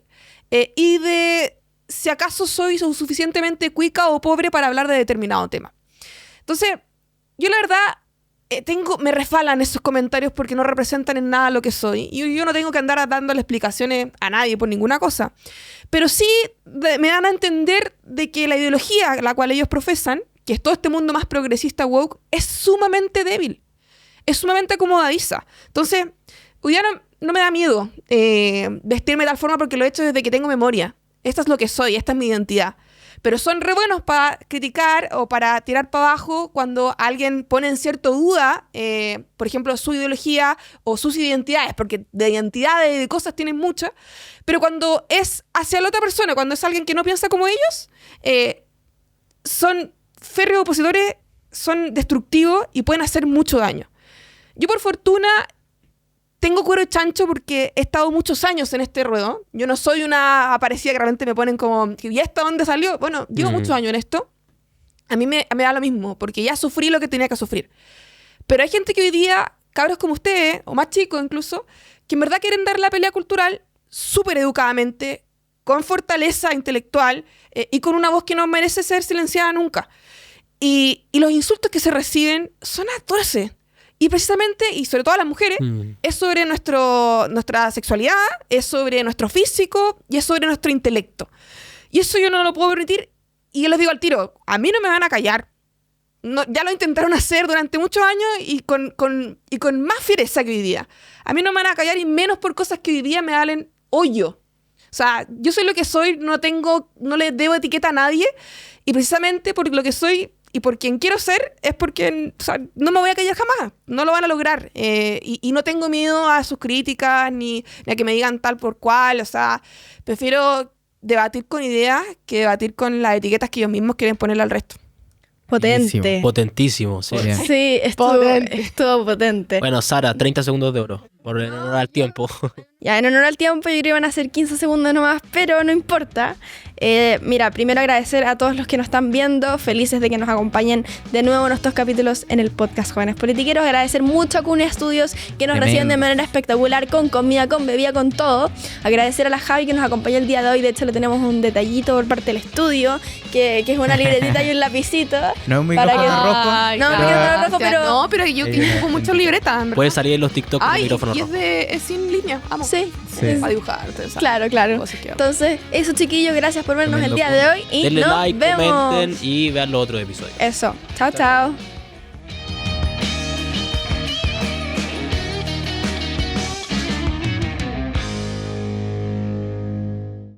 S4: y de si acaso soy suficientemente cuica o pobre para hablar de determinado tema. Entonces, yo la verdad me refalan esos comentarios porque no representan en nada lo que soy. Y yo no tengo que andar dándole explicaciones a nadie por ninguna cosa. Pero sí me dan a entender de que la ideología la cual ellos profesan, que es todo este mundo más progresista woke, es sumamente débil. Es sumamente acomodadiza. Entonces, hoy día no me da miedo vestirme de tal forma porque lo he hecho desde que tengo memoria. Esta es lo que soy, esta es mi identidad. Pero son re buenos para criticar o para tirar para abajo cuando alguien pone en cierto duda, por ejemplo, su ideología o sus identidades, porque de identidades y de cosas tienen muchas. Pero cuando es hacia la otra persona, cuando es alguien que no piensa como ellos, son férreos opositores, son destructivos y pueden hacer mucho daño. Yo, por fortuna, tengo cuero de chancho porque he estado muchos años en este ruedo. Yo no soy una aparecida que realmente me ponen como, ¿y esta dónde salió? Bueno, llevo muchos años en esto. A mí me da lo mismo, porque ya sufrí lo que tenía que sufrir. Pero hay gente que hoy día, cabros como ustedes, o más chicos incluso, que en verdad quieren dar la pelea cultural súper educadamente, con fortaleza intelectual y con una voz que no merece ser silenciada nunca. Y los insultos que se reciben son atroces. Y precisamente, y sobre todo a las mujeres, es sobre nuestra sexualidad, es sobre nuestro físico y es sobre nuestro intelecto. Y eso yo no lo puedo permitir. Y yo les digo al tiro, a mí no me van a callar. No, ya lo intentaron hacer durante muchos años y con más fiereza que hoy día. A mí no me van a callar y menos por cosas que hoy día me valen hoyo. O sea, yo soy lo que soy, no le debo etiqueta a nadie. Y precisamente por lo que soy y por quien quiero ser es porque, o sea, no me voy a callar jamás. No lo van a lograr. Y no tengo miedo a sus críticas ni a que me digan tal por cual. O sea, prefiero debatir con ideas que debatir con las etiquetas que ellos mismos quieren ponerle al resto.
S1: Potente.
S3: Potentísimo, sí.
S1: Sí, estuvo potente.
S3: Bueno, Sara, 30 segundos de oro. Por en honor al tiempo.
S1: Ya, en honor al tiempo yo creo que van a ser 15 segundos nomás, pero no importa. Mira, primero agradecer a todos los que nos están viendo, felices de que nos acompañen de nuevo en estos capítulos en el podcast Jóvenes Politiqueros. Agradecer mucho a Cune Studios que nos reciben de manera espectacular, con comida, con bebida, con todo. Agradecer a la Javi que nos acompañó el día de hoy. De hecho, le tenemos un detallito por parte del estudio, que es una libretita y un lapicito.
S2: No es un micrófono rojo.
S1: No, un micrófono rojo, pero...
S4: No, pero yo tengo muchas libretas.
S3: Puede salir en los TikTok con el micrófono rojo.
S4: Es sin línea, vamos.
S1: Sí.
S4: Para dibujar, ustedes
S1: Claro.
S4: saben.
S1: Entonces, eso, chiquillos, gracias por vernos el día de hoy y
S3: denle
S1: nos
S3: like,
S1: vemos.
S3: comenten y vean los otros episodios.
S1: Eso. Chao.